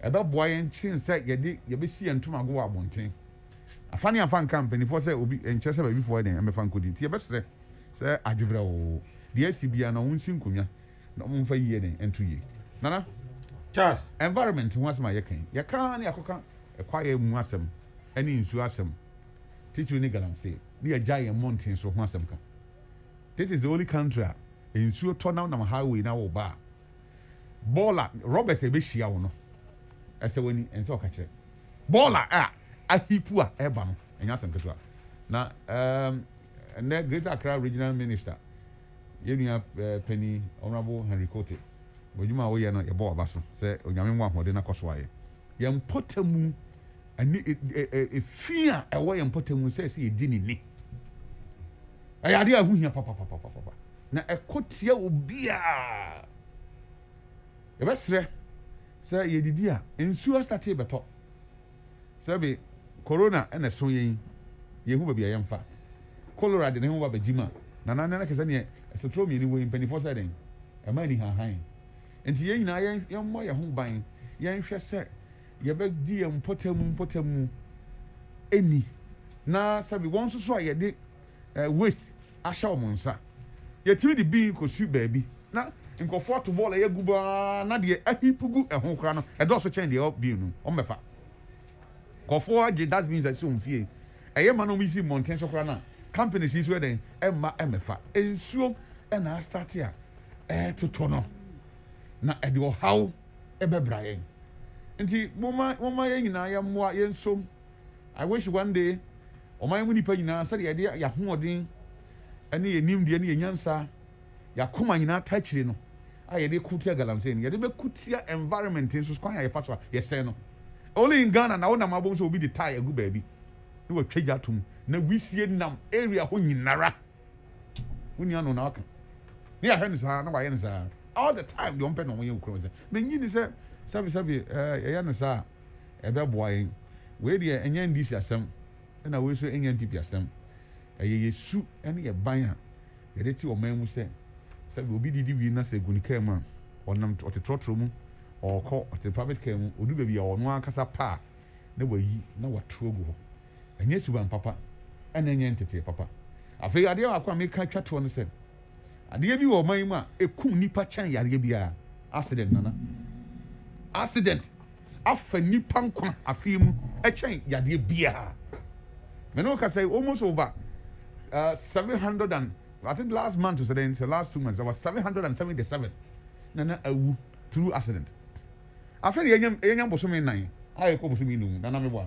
ɛbɛboa yɛn kyerɛ sɛ yɛbɛsi yɛn ntomago wɔ abɔnten afa ne afa nka mpanimfoɔ sɛ obi nkyerɛ sɛ baabifoɔ ɛden ɛmɛfa nkɔdi nti yɛbɛsrɛ sɛ adwebrɛ wo deɛ asi bia na wonsi nkonnwa na ɔmomfa yie den ɛnto yie nana Charles environment ho asɛm a yɛka ne akɔka ɛkwayɛ mu asɛm ɛne nsuo asɛm titiri ne galamsey ne yɛgya yɛn mmɔnten so ho asɛm ka this is the only country a nsuo tɔ nam highway na wɔ ba bɔɔla roberts ɛbɛhyia wo no ɛsɛ w'ani ɛnsɛ ɔka kyerɛ bɔɔla a ahipu a ɛba no ɛnyɛ asɛm ketewa na ɛnɛ Greater Accra Regional Minister yɛnua Penny Honorable Henry Kote wɔdwuma a woyɛ no yɛbɔ waba so sɛ onyame mu ahoɔden na kɔ so ayɛ yɛn mpɔtamu ɛne efi a ɛwɔ yɛn mpɔtamu sɛ yɛdi ne ni ɛyɛ adeɛ a ɛho hia papapapapa na ɛkɔ tia obiara yɛbɛsrɛ sɛ yɛdidi a nsuo astate bɛtɔ sɛbi corona ɛna so yɛn yɛhu baabi a yɛmfa cholera de ne ho ba bɛgyima na nana kɛsɛ neɛ ɛsotoro mmienu wɔ yi mpanimfoɔ sɛ den ɛma ni hahan nti yɛn nyinaa yɛmmɔ yɛn ho ban yɛnhwɛ sɛ yɛbɛdi yɛn mpɔtamu ɛni na sɛbi wɔn nso so a yɛde waste ahyɛ wɔn nsa yɛtumi de bi kɔsi baabi na nkɔfoɔ ato bɔɔla yɛ gu baa na deɛ ahipugu ɛho kora no ɛdɔɔso kyɛn deɛ ɔbi no ɔmmɛfa nkɔfoɔ agye dustbins asi wɔn fie ɛyɛ ma na wɔn si mmɔnten so kora na companies yi so ɛdɛn ɛmma ɛmmɛfa nsuo ɛna astate a ɛɛtotɔ no na ɛde ɔhaw ɛbɛbra yɛn nti moma yɛn nyinaa yɛmmoa yɛn som I wish one day ɔman mu nipa nyinaa sɛdeɛ yɛde yɛahoɔden ɛne yɛn nimdeɛ ne yɛn nyansa yɛakoma nyinaa takyire no a yɛde kutia galamsey no yɛde bɛkutia environment nso kwan a yɛfa so a yɛsɛn no only in Ghana na wonam abom sɛ obi de tie agu baabi ne watwa gya atom na wisie nam area hɔ nyinara wonia no na waka ne yɛahwɛ no saa na wayɛ no saa all the time the open no ye ukro say me nyi say sabi ya no sa e be boa yin we de enya ndisi asem na we so enya npp asem ye su ene ye ban a ye de ti o man mu say sabi obi didi wi na say gunika ma onam otetrotro mu ɔkɔ ɔte private care mu odu baabi a ɔno ankasa pa na wayi na watro gu hɔ ɛnyɛ suban papa ɛna ɛnyɛ ntete papa afei adeɛ wakɔ a meka twa toɔ no sɛ adeɛ bi wɔ ɔman mu a ɛkum nipa kyɛn yareɛ biara accident nana accident afa nipa nkwa afei mu ɛkyɛn yadeɛ biara mene woka sɛ almost over 700 and I think last month so then the last 2 months there was 777 nana awu through accident after yenya bosome nan aye ko bosome num na me boa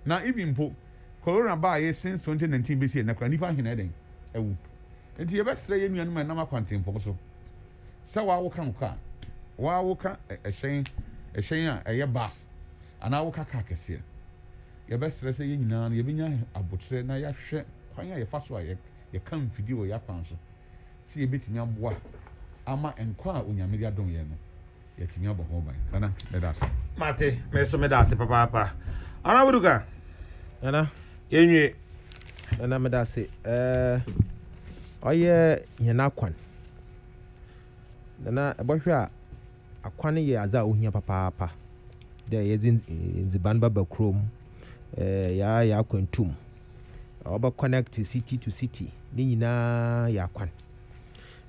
na even po corona ba ye since 2019 be see na kra nipa hena den ewu enti ye besre ye nuanu na ma kwantem po so sa wa wo kan ka wa wo ka ehyen a eye bus ana wo ka kese ye besre se ye nyina na ye benya abotre na ya hwe kwan ya ye fa so a ye kan video ya kwan so si ye betimi aboa ama enkwa a onyame dia don ye no yɛtumi abɔ ho ban nana meda ase mate meso meda ase papa ana buduka nana yenwie nana meda ase ɔyɛ yɛna akwan nana ɛbɔhwɛ a akwan yɛ adze a ohia papa dɛ yɛdze nziban baba krom yɛ akwantum ɔba connect city to city ne nyinaa yɛ akwan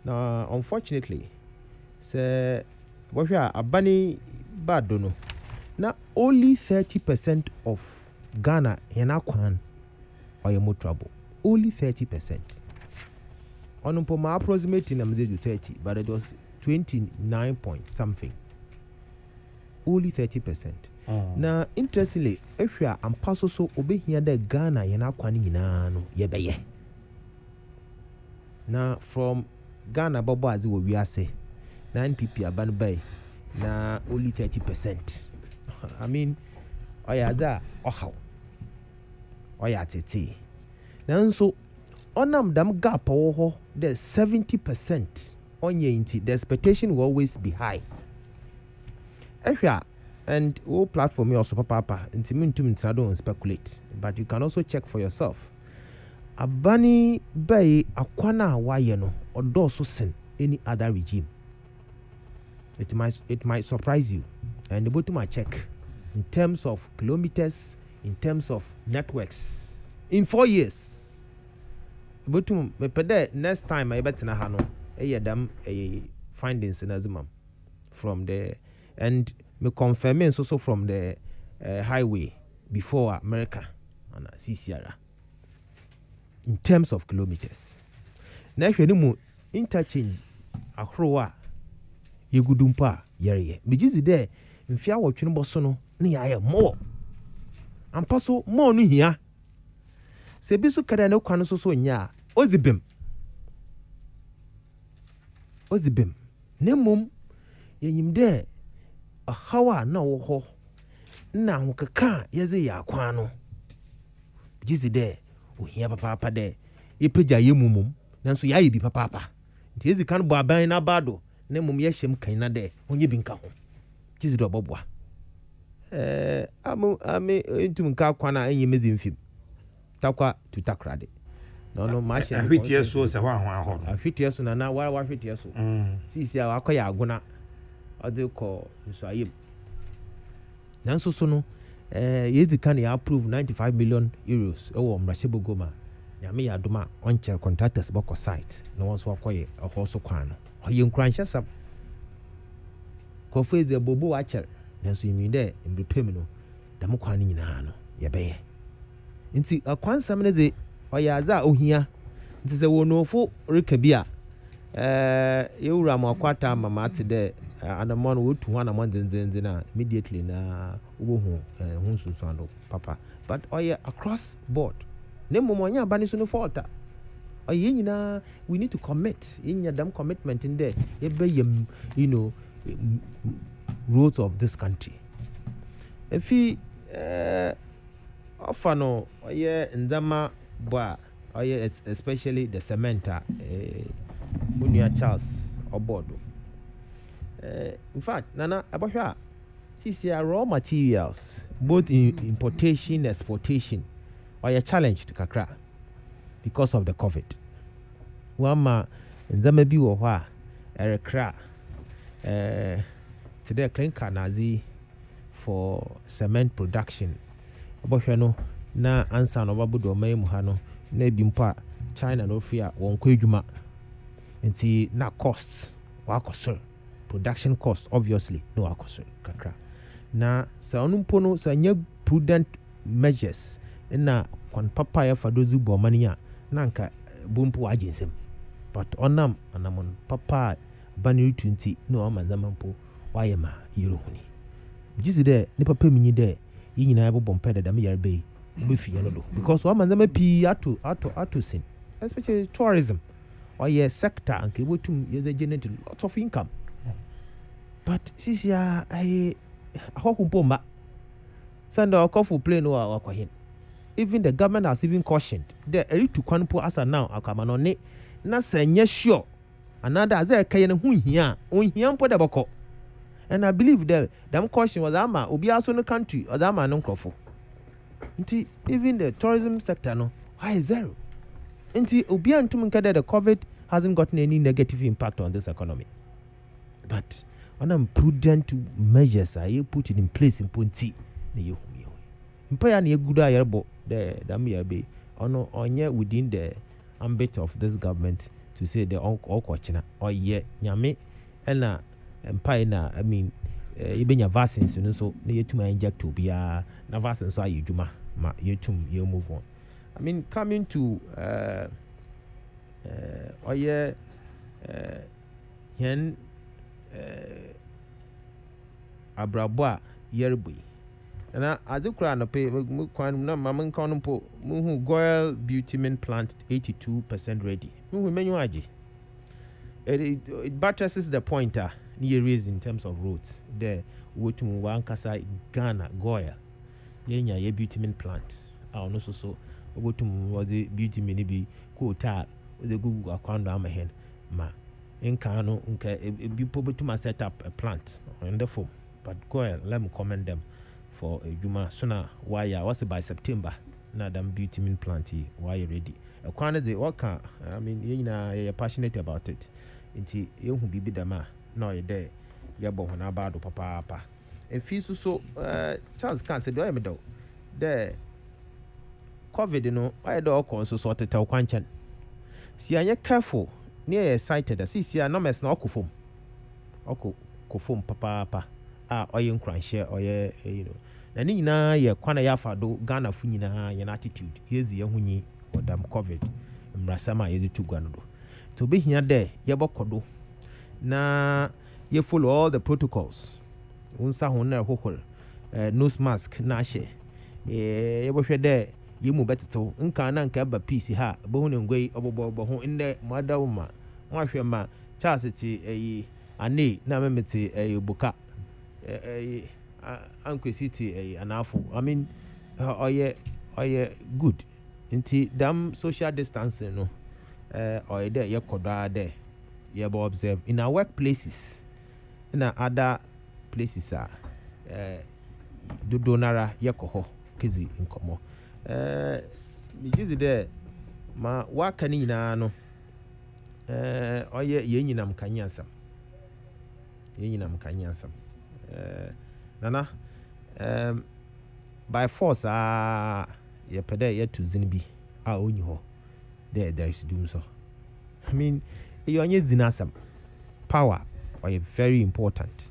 na unfortunately sɛ wahwɛ abani bado no na only 30% of Ghana yɛn akwan ɔyɛ mo trouble only 30%. On my approximating I'm to 30, but it was 29 point something. Only 30%. Now, interestingly, if you are ampaso so obey here the Ghana yena kwani na no yebeye. Now from Ghana bobo as we are say 9 people aban bay na only 30%. I mean, oya da ohaw. Oya tete. Now so onam dam gap ho the 70% on your the expectation will always be high. If you are and all platform you also papa I don't speculate, but you can also check for yourself. Abani bay akwana wayeno or do so send any other regime. It might surprise you. And the my check in terms of kilometers, in terms of networks, in 4 years. But next time I bet na hano a findings in Azimam from the and me confirming also from the highway before America and CCR in terms of kilometers. Now if you interchange akrowa yegudumpa yere bijizi there mfia wotwe boso no ne ya more ampaso more no hia se bisu kada ne kwano so nya ozibem nemum yenyim de hawa na wo ho na hokaka yeze ya kwano bijizi de ohia papa de ipeja yemumum nanso ya yibi papa nti ezi kan bo aban na bado nemum ye hyem kan na de onye bi nka ho bijizi de obobwa ame intum nka kwana enye mezimfim takwa tutakrade no machine ahwetie so se hwa ho ahwetie so na wa ahwetie so sisi a akoya agona ode ko nsuayem nanso so no yezi kan ya approve 95 million euros ewo mrashebo goma nyame ya doma onche contractors boko site na wonso akoye ahoso kwan no oye nkranhye sam ko feze bobo wa cher nanso yimi de mbepem no dam kwan nyina no yebeye nti akwan sam ne de oyaza ohia nti se wonofo reka bia yewura ma kwata mama ate de anamon wotu ho anamon zenzenze na immediately na ubohu hunsusu ando papa but oya across board ne momonya bani so no fault oya nyina we need to commit inya dam commitment in there yebeyem roads of this country efi ofano oya ndama boa oya especially the cement Munia Charles Obodo In fact, Nana Abasha, see raw materials, both in importation, exportation, are a challenge to Kakra because of the COVID. One ma in the maybe or wha a cra today clinker nazi for cement production. Abasha no na answer no babu do may muhano, ne bimpa China no fear won kwejuma. And see na costs wakosol. Production cost obviously no wakosol kakra. Na sa onumpo no sa nye prudent measures na kwan papa ya fadozu bo mania na nka bumpo ajinsem. But onam anamon papa bani 20 no amanzamampo waye ma yiruhuni. Jizi de ni papa minyi de yi nyina ebo bompe de dam yarbe be fi no do because amanzama pi ato sin, especially tourism or ye sector and kibutum ye generate lots of income. But sisi ya ahokumpo send our coffee plane or kwahin. Even the government has even cautioned the eri to kwanpo asa now akamano ne na senye sure another as there kayen hunhia mpo de boko. And I believe that them caution was ama obi aso no country or ama no krofo. Nti even the tourism sector no why zero. Nti obi antum nkade the COVID hasn't gotten any negative impact on this economy. But on prudent measures are you put in place in Ponti. Mpaya ni good ayerbo the damiabe ono onye within the ambit of this government to say the okwachina or ye nyame ena mpaya na I mean ibenya vaccines so na yetuma inject obia na vaccines so ayeduma ma yetum ye move on. I mean coming to oye yen abrabwa yerbui na azikura no pe kwan na mamon kan po muhu Goyle bitumen plant 82% ready muhu menyu aje it buttresses the pointer near raise in terms of roads there wotum wankasa Ghana Goyle yenya ye bitumen plant no so wotum was the bitumen bi quota the gugu akwando amahen ma Nkano people to set up a plant on the phone. But Goyle, let me commend them for a Juma sooner. Why was it by September? Now them bitumen plant why you ready? A quantity worker. I mean, you're passionate about it. Inti you who be dama no you there. You bo na bado papa. And fees so Charles can't say do I do there. COVID, you know, I do all so sort of tell Quanchan. See, are you careful? Near excited as see no mess no okufom okufom papa oyin cranshare oye you know na ni nyina ye kwana ya fado Ghana fu nyina ye attitude yezi ye hunyi odam COVID mrasama yezi tugwano do to be here there ye bokodo na ye follow all the protocols unsa honna hohol nose mask na she ye bohwe there ye mu beteto nka na nka ba peace ha bo hu ngoi obobo ho inde madawuma nwahwe ma Charles ti ane na memete buka ankwesi ti anafu I mean oye good nti dam social distancing no oye there ye koda there ye bo observe in our workplaces in other places do donara ye koho kezi nkomo mijizi de ma waka ni nyina no oye ye nyinam kanyansam nana by force ye pede ye tuzin bi onyi ho there is doom so I mean you onye zinasam power oye very important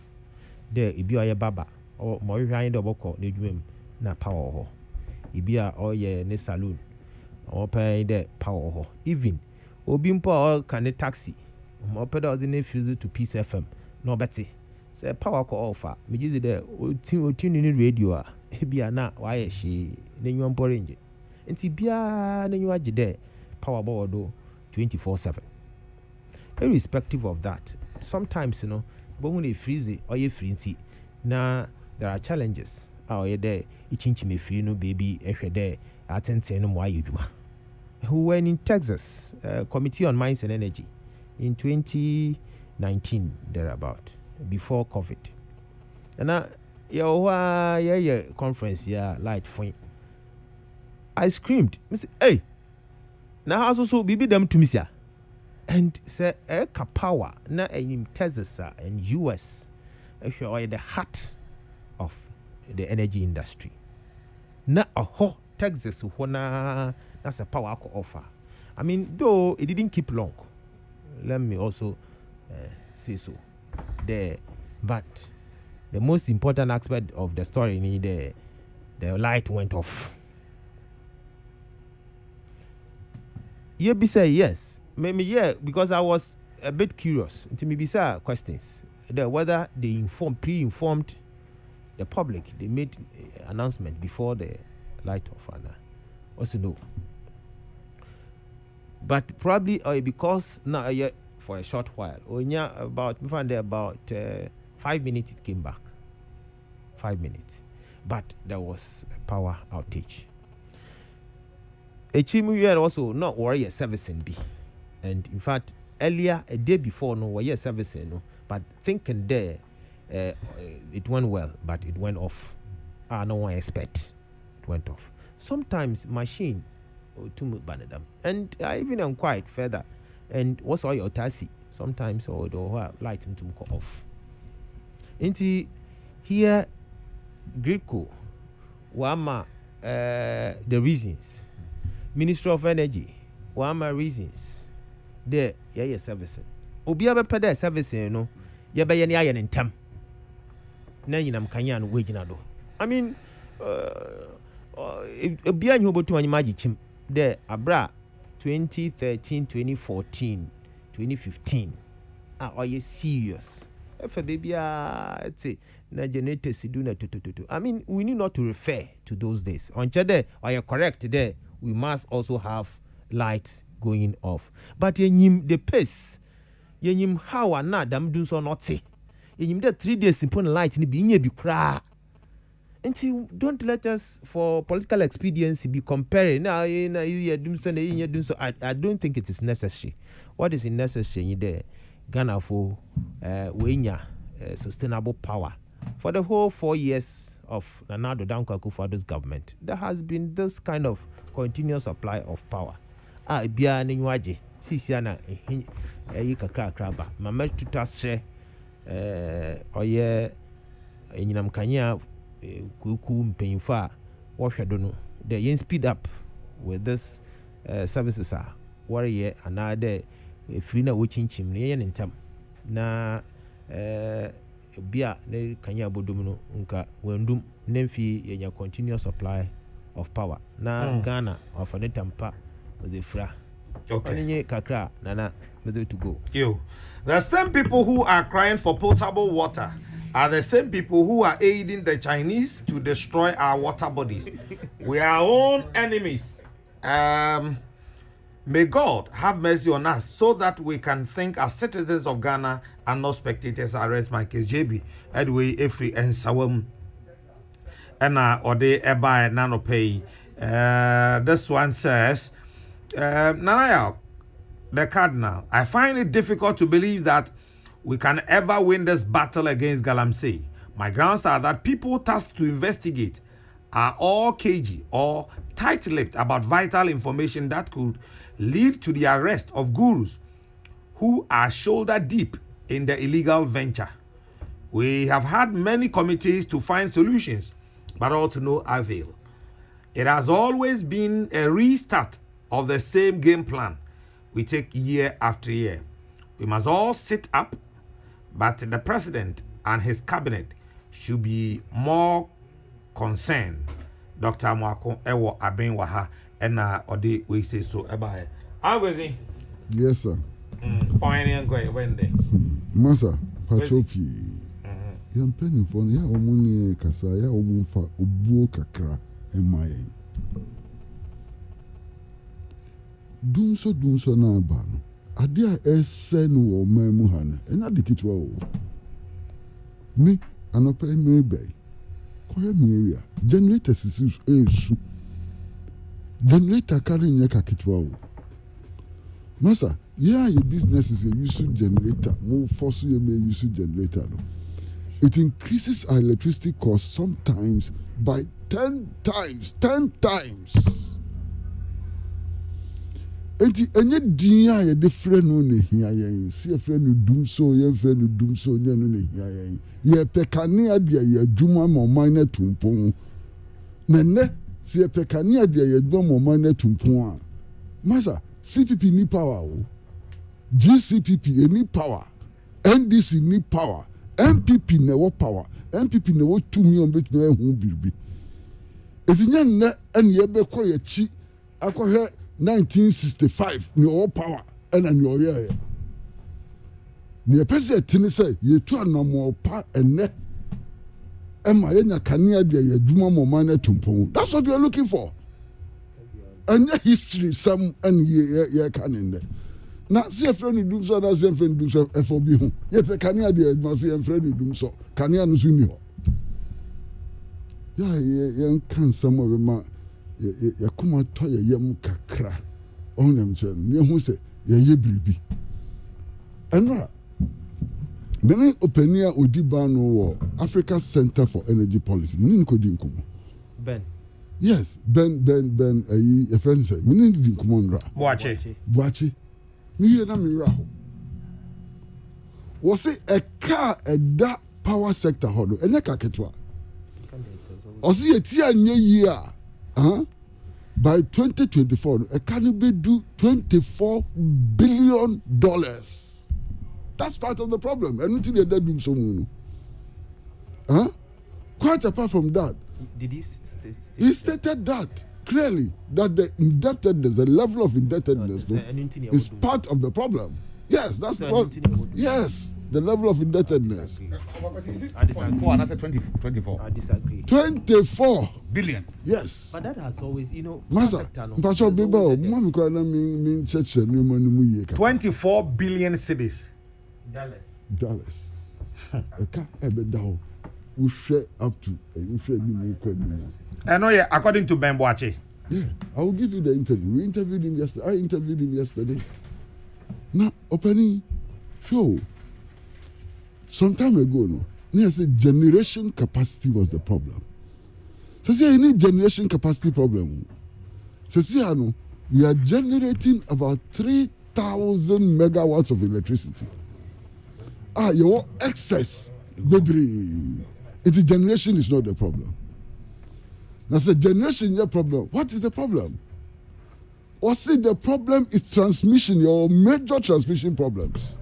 there ibi oye baba o mo hwan de oboko na edwum na power ho ibi a oye ne saloon o pay the power ho even obi mpo o kan taxi mo pay the ne fuse to Peace FM no beti say power ko offer me gizi there o ni radio a bia na wa ye hye ne nwom porange nti bia ne nwa gide power board 24/7 irrespective of that sometimes you know but when e freeze or you free nti na there are challenges oh yeah there ichinchi me free no baby ehwe there atenten no mo ayeduma who were in Texas committee on mines and energy in 2019 thereabout before COVID. And yeah conference light fine. I screamed, hey, now also be them to me, sir. And say power na in Texas and US are the heart of the energy industry. Na Texas that's a power I could offer. I mean, though it didn't keep long. Let me also say so. But the most important aspect of the story the light went off. You be say yes. Maybe because I was a bit curious. To me, bizarre questions. Whether they pre-informed the public, they made announcement before the light off. Also no. But probably because now for a short while, about 5 minutes it came back. 5 minutes, but there was a power outage. HMU also not worry a servicing B. And in fact, earlier, a day before, no, we were servicing, no, but thinking there, it went well, but it went off. No one expect it went off. Sometimes machine too much banadam, and I even inquired further. And what's all your taxi? Sometimes or the light to go off. Into here, Greco, Wama, the reasons. Ministry of Energy, Wama reasons. There, yeah, servicing. Obi aba pede servicing no, ya be ye ne aye ne ntam. Na nyinam kanya no wage na do. I mean, obi anyo botu anyi magi chim. There, abra 2013, 2014, 2015. Are you serious? If a baby say na generators do na to. I mean, we need not to refer to those days. On there, are you correct there? We must also have lights going off. But yenyim the pace. Yenyim how na dam do so not say. Yenyim the 3 days impon light ni bi nye bi kra. Until don't let us for political expediency be comparing. Now you do so. I don't think it is necessary. What is necessary there? Ghana for sustainable power. For the whole 4 years of Nana Addo Dankwa Akufo-Addo's government, there has been this kind of continuous supply of power. Bia ne nwaje sisi ana yi kakra ba mama tutashe oye enyinam kanya kuku mpanyimfa wo hwedo no they speed up with this services warrior another free na wo chinchim ne ye ntam na bia ne kanya bodum no nka wandum nemfi yenya continuous supply of power na Ghana of an tampa the fra. Okay. Kakra, Nana, to go. The same people who are crying for potable water are the same people who are aiding the Chinese to destroy our water bodies. We are our own enemies. May God have mercy on us so that we can think as citizens of Ghana and not spectators. I rest my case. JB, Edway, Efri, and Sawam. And Ode Eba Nano Pay. This one says, Nanaya, the Cardinal, I find it difficult to believe that we can ever win this battle against Galamsey. My grounds are that people tasked to investigate are all cagey or tight-lipped about vital information that could lead to the arrest of gurus who are shoulder deep in the illegal venture. We have had many committees to find solutions, but all to no avail. It has always been a restart of the same game plan we take year after year. We must all sit up, but the president and his cabinet should be more concerned. Dr. Mwako Ewo Abenwaha and Ode we say so about it. Yes, sir. Pioneer going when day. Masa, Patropi. Yam penny for ya omuni kasa ya omunfa obuo kakra emaye. Dunso na ba no. Ade a ese no wo mamu ha no. Enya de kitwa o. Me anopa emiri bay. Koya mi area. Generator sisi esu. Generator carry nya ka kitwa o. Masa, Yeah, your business is a useful generator. More force you may use generator. No? It increases our electricity cost sometimes by 10 times. 10 times. Enti enye dia ye de friend no ne hia yen. See a friend no dum so, ye friend no dum so nya no ne hia yen. Ye pekane adia ye adwuma ma man na tumpon. Nene see a pekane adia ye adwuma ma man na tumpon a. Masa CPP ni power o. GCPP any power. NDC ni power. MPP never power. MPP never 2 million bet me hu biribi. Efinya nne en ye be kɔ ye chi akɔhwɛ 1965 ni all power and an your year. Near President Tini say, ye two are no more part and net. Emma Yenya Kania de ye Duma Momana Tumpong. That's what we are looking for. And your history, some and ye can in there. Now, see a friend who does so, that's a friend who does so, FOB. Ye Kania de Masi and friend who does so, Kania no swim. Yeah, ye can some of them. Ya kuma to ye mu kakra onem che ne hu se ye biribi enra many openia odiba no wo Africa Center for Energy Policy mini ko di nkomo Ben ayi a friend say mini di nkomo nra boache mi ye na mi ra ho wo se e car e da power sector ho do enye ka ketwa o se ye ti anye yi a by 2024, a cannabis do $24 billion. That's part of the problem. I don't think they're doing so much. Quite apart from that, did he state? He stated that clearly that the indebtedness, the level of indebtedness, is part of the problem. Yes, that's the one. Yes. The level of indebtedness. I disagree. 24. I disagree. 24 billion. Yes. But that has always, Masa, Mpacho Biba, Mami Kwana mean church and money 24 billion cities. Dollars. Eka ebe daho. We share up to we share ni mo. I know, yeah, according to Ben Boache. Yeah, I will give you the interview. We interviewed him yesterday. I interviewed him yesterday. Now, opening show. Some time ago, I said generation capacity was the problem. So you need generation capacity problem. So we are generating about 3,000 megawatts of electricity. Your excess, baby. If the generation is not the problem. Now, say generation is the problem. What is the problem? Or say the problem is transmission, your major transmission problems.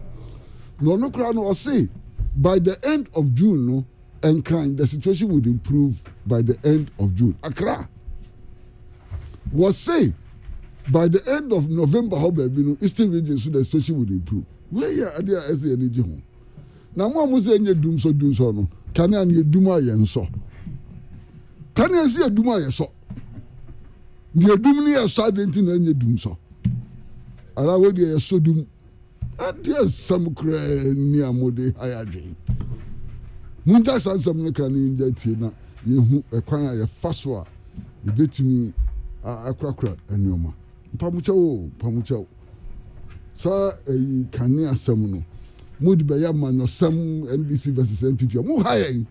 No crown or say. By the end of June, and crying, the situation would improve by the end of June. Accra was say by the end of November, Eastern region, so the situation would improve. Where are there as the energy home? Now, one was saying, doom so. No. Can I need Duma yen so? Can I see a Duma yen so? The Dumnia side into any doom so. And I would be so doom. Adiẹ sam kura ni amode ayadwen munda sansam no kan ni tie na yehu ekwan a ye faso a yebetimi akrakra enioma pamucha sa kani asam no mudi be ya man no sam NDC versus MPP mo hayen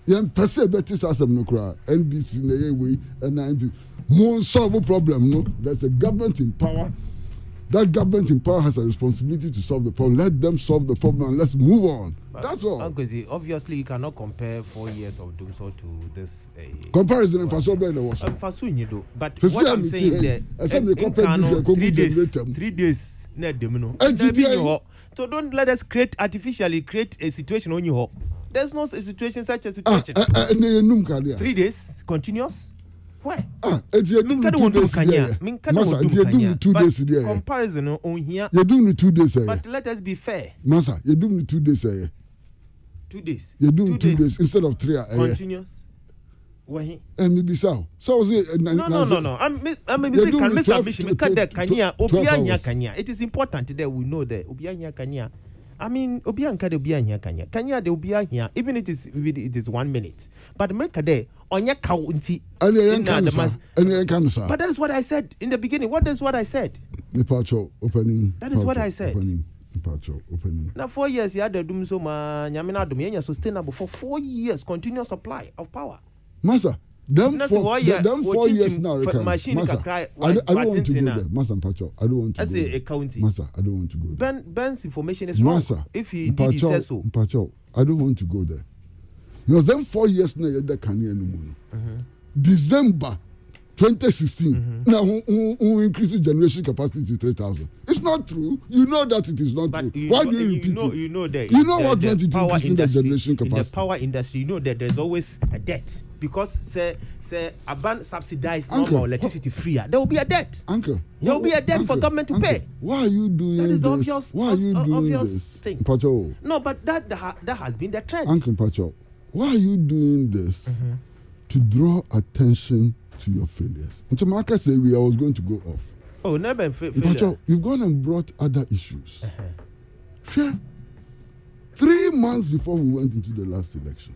yen pese betis asam no kura NDC na ye we na MPP mo solve problem no. There's a government in power. That government in power has a responsibility to solve the problem. Let them solve the problem and let's move on. But that's all. Obviously, you cannot compare 4 years of Doomso to this. Comparison in Faso better was. Faso you do. But what I'm saying there, 3 days, so don't let us artificially create a situation on you. There's no situation such a situation. 3 days continuous. Why? It's a 2 days. Comparison on here. You're doing the 2 days. But let us be fair. Masa, you're doing the 2 days. 2 days. You're doing 2 days instead of 3. Continuous. Why? And maybe so. So was it? No. I'm maybe can Mr. Bishop Kanya Kanya. It is important that we know that Obianya Kanya. I mean, Obianka de Obianya Kanya. Kanya de Obianya, even it is 1 minute. But America there on your county. But that is what I said in the beginning. What is what I said? Nipacho opening. That is what I said. Opening. Nipacho opening. Now 4 years you had the doom so ma nyamina dum yenya sustainable for 4 years continuous supply of power. Masa, them That's for why you- them 4 years watching now. for machine Masa, can cry, I don't want to go Martin there. Masa Pacho, I don't want to That's go a there. county. Masa, I don't want to go there. Ben's information is wrong. Masa, If he indeed he says so. Pacho, I don't want to go there. Because them 4 years now you can't anymore. December 2016. Now who increases generation capacity to 3,000? It's not true. You know that it is not But true. Why do you repeat it? You know that You know what went into power increasing the industry, generation in the capacity? power industry, you know that there's always a debt because say a ban subsidized Uncle, normal electricity free. There will be a debt. Uncle, There will be a debt for government to pay. Why are you doing That is this? the obvious- Why are you doing obvious this? thing. Pacho, No, but that has been the trend. Uncle Pacho, why are you doing this to draw attention to your failures? Until Marcus said I was going to go off. Oh, never Pacho, you've gone and brought other issues. Sure. 3 months before we went into the last election,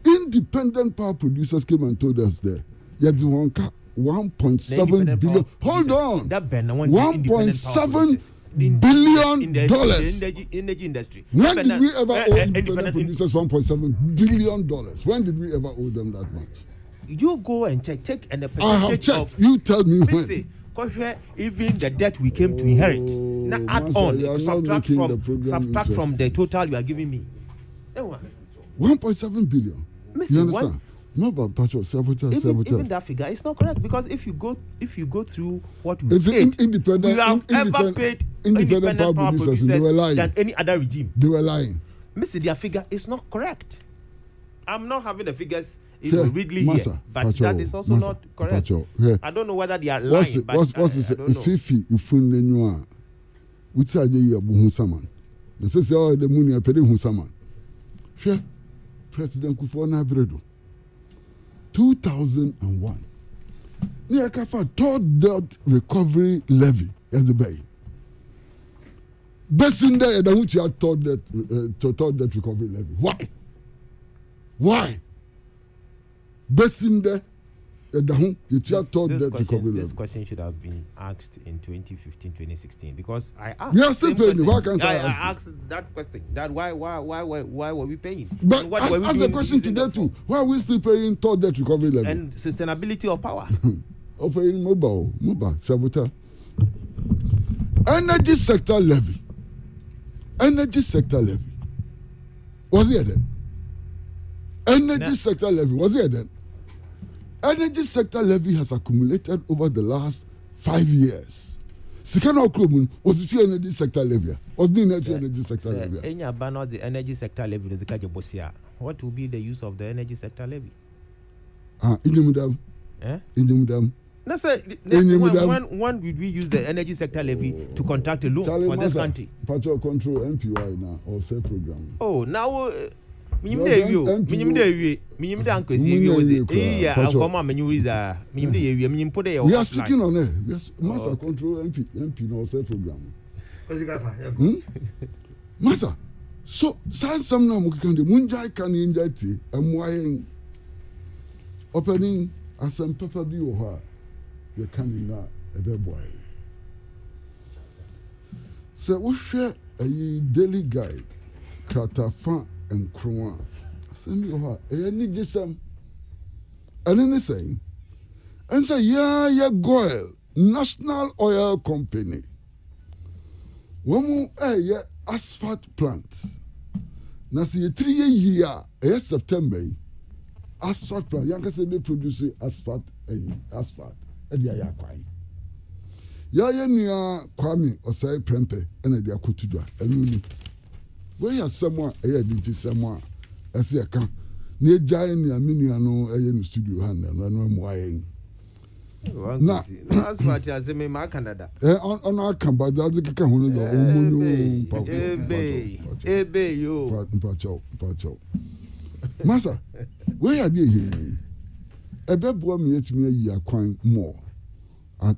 independent power producers came and told us there, Yadziwanka 1.7 billion. Hold on. That Ben, $1.7 billion dollars. in the energy industry. When did we ever owe independent producers $1.7 billion? When did we ever owe them that much? You go and check and the I have percentage checked. of You tell me when. Listen, even the debt we came to inherit. Now add Master, you are on, not subtract making the program from the total you are giving me. 1.7 billion. Listen, You understand? No, but Pacho, even that figure is not correct because if you go through what we it's paid, independent. we have ever paid independent power producers they were lying. than any other regime. They were lying. Mr. Their figure is not correct. I'm not having the figures readily Massa, here, but Pacho, that is also Massa, not correct. Pacho, yeah. I don't know whether they are lying. What's I don't know. Fifi Ifunenua? Which side you are Buhusaman? And says, oh, the money I paid Husaman. Sure. President Kufona Bredo. 2001. Niakafa third debt recovery levy as the bay. Best in there, the which you had third debt recovery levy. Why? Best in there, the whom you had third debt recovery levy. This question should have been asked in 2015, 2016 because I asked. We are still paying. Why can't I ask that question? That why were we paying? But what ask the question today too. Why are we still paying third debt recovery levy? And sustainability of power. Paying mobile, saboteur. Energy sector levy. Was it then? Energy sector levy. Was it then? Energy sector levy has accumulated over the last 5 years. Sikana Okromun was the energy sector levy. Was the energy sector levy? Any abandon the energy sector levy the Kajabosia. What will be the use of the energy sector levy? In the No, sir. When did we use the energy sector levy to contract a loan for this country? Patrol control MPY now or say program. Oh, now. Minim de anko si we we are speaking on it. Yes, Master control MP no say program. Master, so some now can the munjai can inject and opening as some pepper be or you can not a boy. So we share a daily guide, Kratafan and Croix. Send me her any gisam and anything. And say, yeah, Goil, National Oil Company. One more asphalt plant. Now, see, 3 year, September, asphalt plant. Yanka say they produce asphalt, asphalt, and they are quite. Ya near Kwame or say Prempe, and they are Kutudua, and you. Where has someone did someone as a can near giant near Miniano a studio hand and I'm wying. Now, that's what I say, my Canada. On our camp, but that's the can Pacho. Massa, where are you here? A bed boy meets me a year quite more at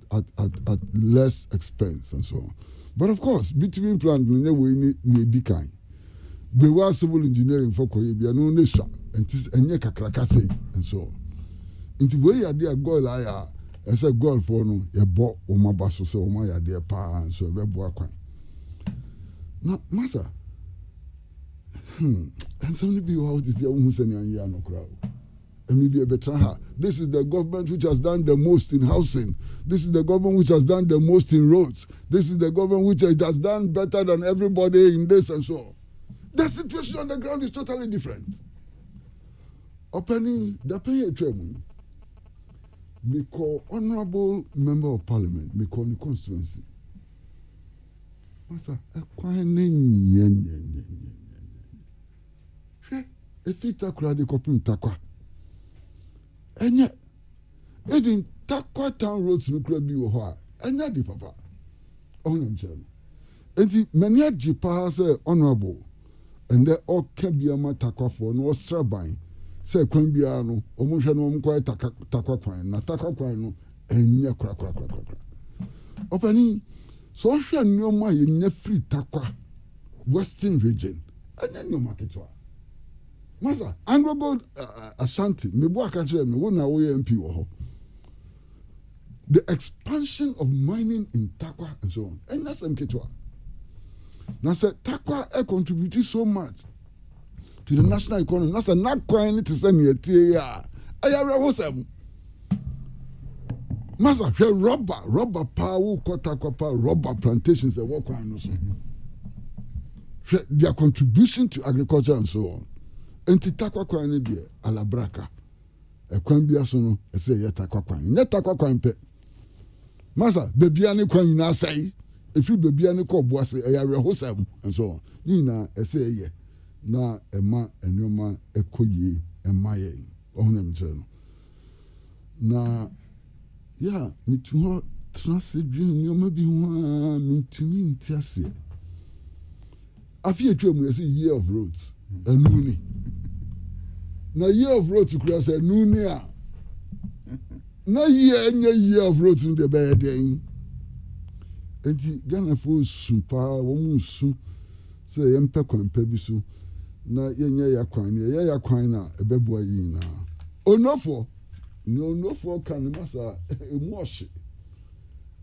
less expense and so on. But of course, between plant, we need decline. Be was civil engineering for Koyabia, no nation, and tis and Yakakrakase, and so on. Into where you are, go liar, ɛsɛ golfoɔ no yɛbɔ wɔn aba so sɛ wɔn ayɛ adeɛ paa nso ɛbɛboa kwan na masa nsɛm no bi wɔ hɔ tete a wohu sɛ nea nyɛ ano koraa o ɛmi bi ɛbɛtena ha this is the government which has done the most in housing this is the government which has done the most in roads this is the government which has done better than everybody in this and so on. The situation on the ground is totally different. Opening the penny tremor. Me call honorable member of parliament. Me call the constituency. Master, if you takwa the copy takwa. And yet, even takwa town roads no could be a and yet the papa. Honorable. And the many jipa say honorable. And they all can be a matakwa for no straban. Say, Queen Biano, almost no quite takwa crime, not takwa crime, no, and ya crack. Opening social no my in your free takwa, Western region, and then your market. Master, and we'll go Ashanti, me boy can't say me, one away MP or the expansion of mining in takwa and so on, and that's MK2. Now, said takwa contributed so much to the national economy. Now, said not quite to send me a tear. I was Master, rubber power, takwa rubber plantations, and what kind of their contribution to agriculture and so on. And to takwa kwani dear, alabraka. A kwambia sono, a say yatakwa kwani. Yatakwa kwampe. Master, baby, any kwani na say. If you be any call boss, a hosam and so on. Nina, a say ye. Na a ma and your man a koye and my own them journal. Na, yeah, me too trusted dream, you may be one me to me in Tiasia. I fear you say year of roads, a noonie. Na year of roads to cross a noonia. Na year of roads in the bed. Enti Ghana fo sumpa wo mu su se yempe kwampa bi so na yenye ya kwan na ebeboa yi na onofo kan masa emu ohye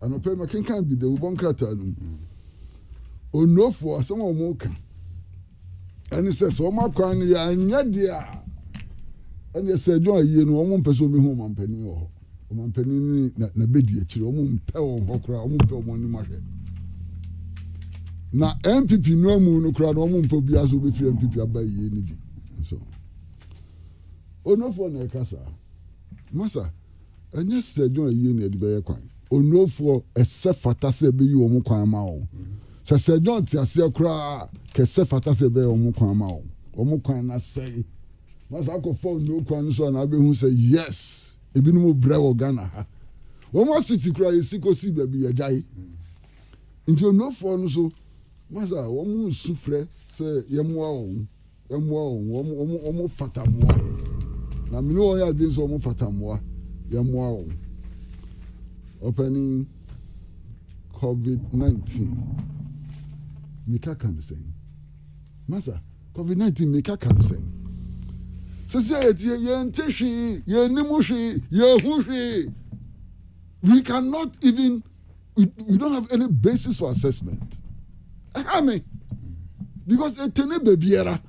anope makenkan bi de wo bonkrata no onofo asem o mu kan ani se so ma kwan ya anya dia ani se jo ayi no wo mu pese o mi hu mampani wo mampani na bedi akire wo mu mpe wo hokra wo mu mpe wo ni mahwe na MPP no mu no kra no mu mpo bia so be free MPP abayi ni bi so onofo na kasa masa anya se jo ayi na de be kwan onofo ese fata se be yi wo mu kwan ma wo se jo ti ase kra ke se fata se be wo mu kwan ma wo mu kwan na sei masa ko fo no kwan so na be hu say yes ebinumu brɛ wɔ Ghana ha wɔn hospital kura yɛ sikosi baabi yɛ gyae nti onufoɔ no so masa wɔn mu nsu frɛ sɛ yɛmoa wɔn fatamoa na mene wɔn yɛ adi nso wɔn fatamoa yɛmoa wɔn opening COVID-19 mika kan sɛn masa COVID-19 mika kan sɛn. We cannot even, we don't have any basis for assessment. Because a tene babyera.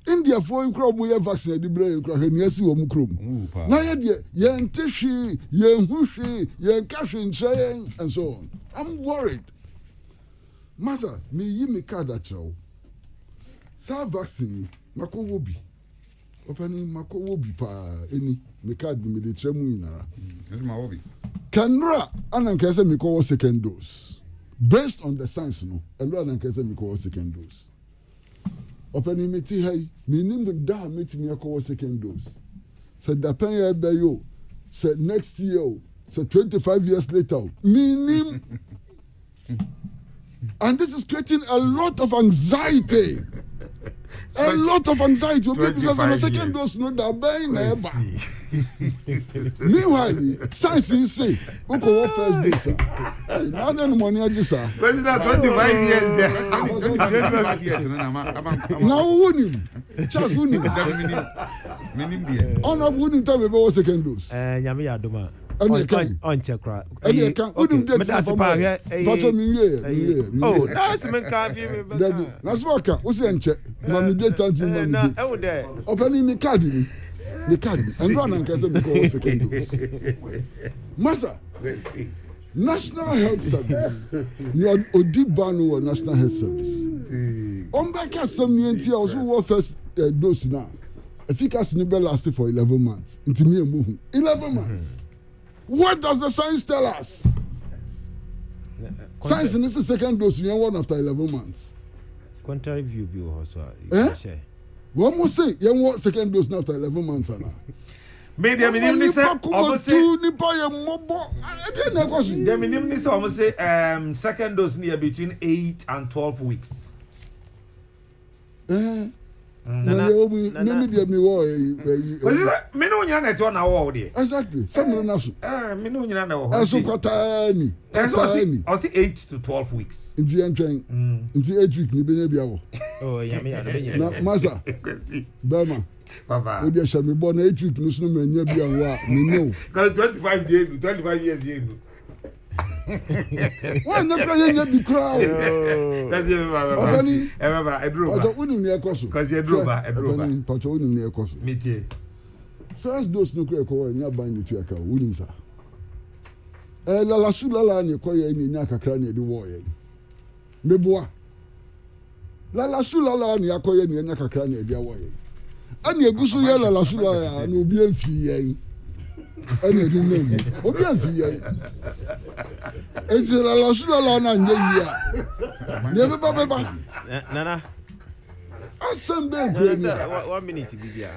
India for you crowd more vaccine the brain crowd and yes you mukrum. Now yen tishi, yen hushi, yen cashin saying and so on. I'm worried. Masa, me yi me card at you. Sa vaccine, mako wobi. Opening mako wobi pa any me card me de tremu inara. Kanra anankese me call second dose. Based on the science no, and anankese me call second dose. Opening me ti hay, me nim da meet me call second dose. Said the pen ya be yo. Said next year, said 25 years later, me nim. And this is creating a lot of anxiety. A lot of anxiety. Because on the second dose, no, that bay never. Meanwhile, science is say, Oko what first dose? Now then, money I just say. But it's not 25 years there. Now wouldn't just wouldn't. On a wouldn't tell me about second dose. Yami Adoma. ɛne ɛka on check right ɛne ɛka wonim date na fama patɔ me oh that's me ka fi me dabi na so ɔka wo sɛ nkyɛ ma me date and ma me na date ɛwo dɛ ɔpɛni me card ni ɛndura na nkɛsɛ me kɔ second dose masa National Health Service your odi ban wɔ National Health Service ɔmbɛka sɛm ni nti a ɔso wɔ first dose na efficacy ni bɛ last for 11 months nti mi emu hu 11 months what does the science tell us science ni say second dose yẹn one after 11 months contrary view bi wɔ hɔ so a wọ́n mo say yẹn wɔ second dose na after 11 months ana. Media minim ni sɛ ɔmo say nipa yɛ mɔbɔ ɛdi na ɛkɔ so. The minim ni sɛ ɔmo say second dose ni yɛ between 8 and 12 weeks. Nana nimi deɛ mi wɔ ɛyi. Ɔsi mi ni o nyina na ɛtɔ na wɔ o deɛ. Exactly sɛmiri na so. Mi ni o nyina na wɔ hɔ. Ɛso kɔtaa ni. Ɔsi 8 to 12 weeks. Nti yɛn twɛn nti 8 week ni bɛ nye bi awɔ. Na masa bɛrima. Papa. O de ɛhyɛ mi bɔ na 8 week ni sunu mɛ nye bi awɔ a mi nye o. Because 25 years 25 nu. Wọ́n nyɛ kura yɛ nye bi kura o. Kasi ẹ bẹ ba ẹduro ba. Pàtó wúni ni ẹ kọ so. Kasi ẹduro ba. Pàtó wúni ni ẹ kọ so. Mi tie. First dose ni kura ẹ kọ wọ ẹ ní aban ni tu ẹ ká o wúni sa. Lalasu lala ni ẹ kọ yẹ ni ẹ ní akakra ni ẹ di wọ yẹ. Mbebua. Lalasu lala ni ẹ kọ yẹ ni ẹ ní akakra ni ẹ di wọ yẹ. Ẹni egusu yẹ lalasu lala ni obi ẹ fi yẹ. Ẹni ẹdi nne obi ẹ fi yẹ. Eti lalasu lala na nye yi a. Ni ẹ bẹ ba. Nana. Asem bẹ nkure ni. 1 minute bi bia.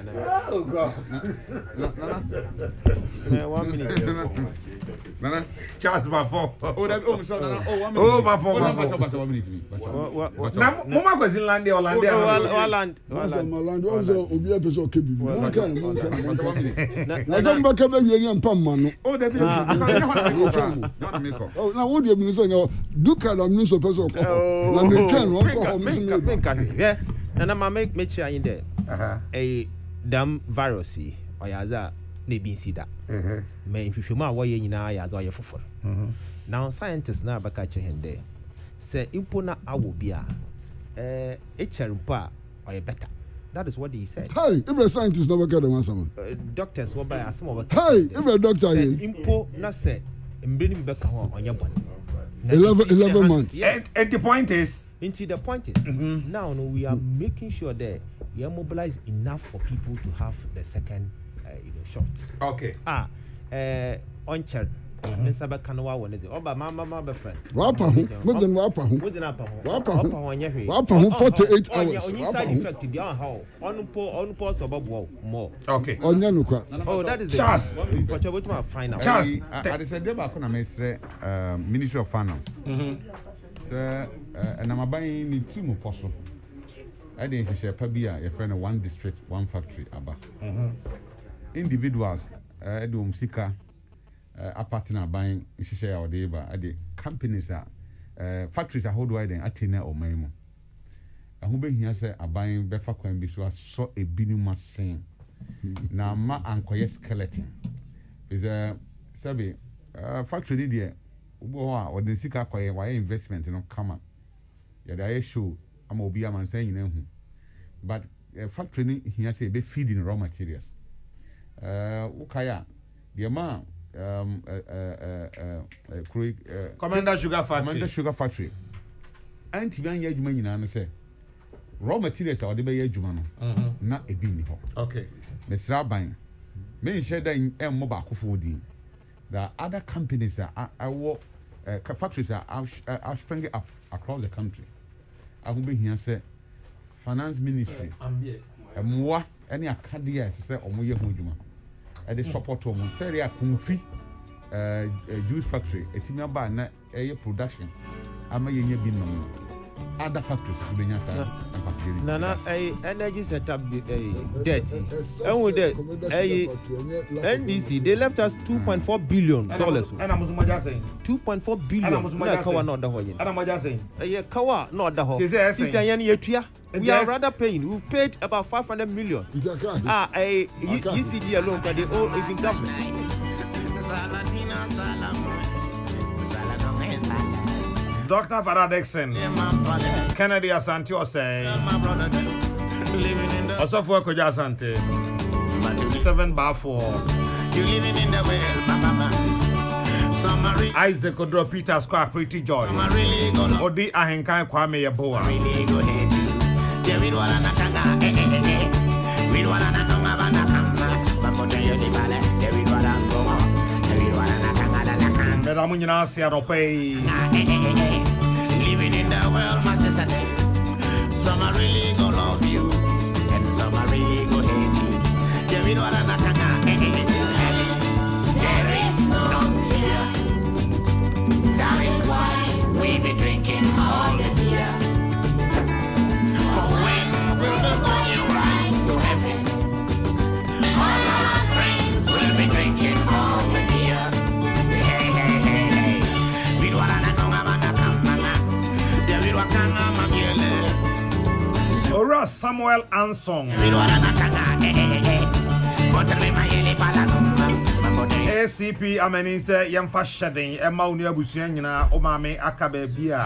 Oh God. Nana. 1 minute. Nana. Charles Mapo. Oh, that so Nana. Oh, 1 minute. Oh, Mapo. Bato 1 minute. Na mo ma kwesi land there Holland there. Holland. Holland. Ọsọ obi ẹ pèsè ọkẹ bibi. Wọ́n kàn mọ́ minute. Na sọ mbẹ kẹbẹ wiye ni mpa mma no. Oh, that be. Na wo de mi sọ yẹn duka na mi sọ pèsè ọkọ. Na mi kàn wọn kọ ọ mi sọ mi. Menka hwɛ. Nana ma me kyerɛ anyi dɛ. Ɛyɛ dam virus yi ɔyɛ adze a na ebi nsi da. Mɛ nhwehwɛmu a wɔyɛ nyinaa yɛ adze a ɔyɛ foforɔ. Now scientists na abɛka kyerɛ hɛn dɛ sɛ mpo na awɔ bi a HR mpo a ɔyɛ better. That is what they said. Hey, if a scientist never get them answer. Doctors wɔ by asɛm ɔbɛka. Hey, if a doctor sɛ mpo na sɛ mbere ni bi bɛka ho ɔnyɛ bɔne. 11 months. Yes. And the point is. The point is, now we are making sure that we are mobilized enough for people to have the second, shot. Okay. On chat. Nesaba kanwa wone de. Oba mama be friend. Wapa ho. Modern wapa ho. Modern apa ho. Wapa ho. Wapa ho 48 hours. On side effect bi on how. On po so bobo more. Okay. Onya no kwa. Oh, that is the Charles. But you want to find out. Charles. I said there ba ko na mesre Ministry of Finance. Sir, and I'm buying the team of fossil. I didn't share Pabia, a friend of one district, one factory, Abba. Individuals, Edum Sika, a partner buying share or Deva, at the companies are factories are hold wide and Athena or Maimo. And who be here say a buying Befa Queen Biswa saw a binuma saying. Now, ma ankoye skeleton is a sabi factory there. Or the Sika Koya, why investment in come up. Yeah, I show I'm Obia man saying, but factory here say be feeding raw materials. Ukaya, the amount Commander Sugar Factory. Anti-man yajman in say raw materials are the bay yajman, not a beanie. Okay. Miss Rabine, many share that in mobile fooding. There are other companies that I work, factories that are springing up across the country. I will be here say finance ministry. And more any academia to say omoye hojuma. And the support of Monteria Kunfi juice factory. A team about na air production. Ama yenye bin other factories to be Nana, energy setup debt. And with that, NDC, they left us $2.4 billion. And I'm just saying $2.4 billion. Not the whole. And I'm just saying, Kawa, not the whole. We are rather paying. We've paid about 500 million. ECD alone, but the old is in government. Saladina Salam. Saladon Salam. Dr. Farah Dixon. Kennedy Asante Osei. My brother living in the Osofo Koja Asante. Stephen Bafo. you living in the world, mama. Summary. Isaac Odro Peter Square Pretty George. Really gonna Odi Ahenkan Kwame Yeboa. really go ahead. Yeah, we don't wanna kanga. We don't wanna know about the kanga. But for the yellow ballet, yeah, we don't wanna go. Yeah, we don't wanna kanga la kanga. Medamunyina Siaropei. Living in the world, my sister. Some are really gonna love you, and some are really gonna hate you. Yeah, we don't wanna kanga. There is no beer. That is why we be drinking all the beer. For when we'll be going right to heaven, all our friends will be drinking all the beer. Hey, hey, hey, hey. We don't wanna know about the kanga. Yeah, we don't kanga, my miele. Ora Samuel Ansong. We don't wanna kanga. Hey, hey, hey. But me my yele palanumba. ACP Amani say Yamfa Shedding, Emma Unia Busiana, Omame Akabebia.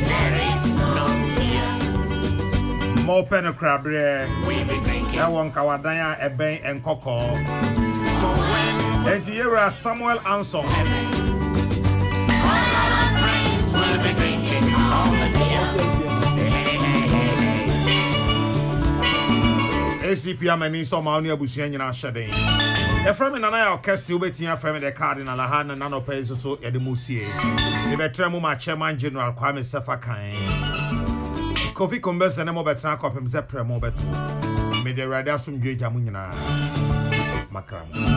There is no beer. More penocrabre. We be drinking. I want Kawadaya, Ebe, and Coco. For when And here Samuel Ansong. all our friends will be drinking all the beer. ACP Amani so Maunia Busiana Shedding. A friend and I are Cassie waiting a friend the Cardinal Lahan and Nano Pays so at the Musier. The Betremo, my chairman General Kwame Sefakai. Kofi Combes and Mobetana Cop himself Premo Betu. Made the Radasum Jamunina Macram.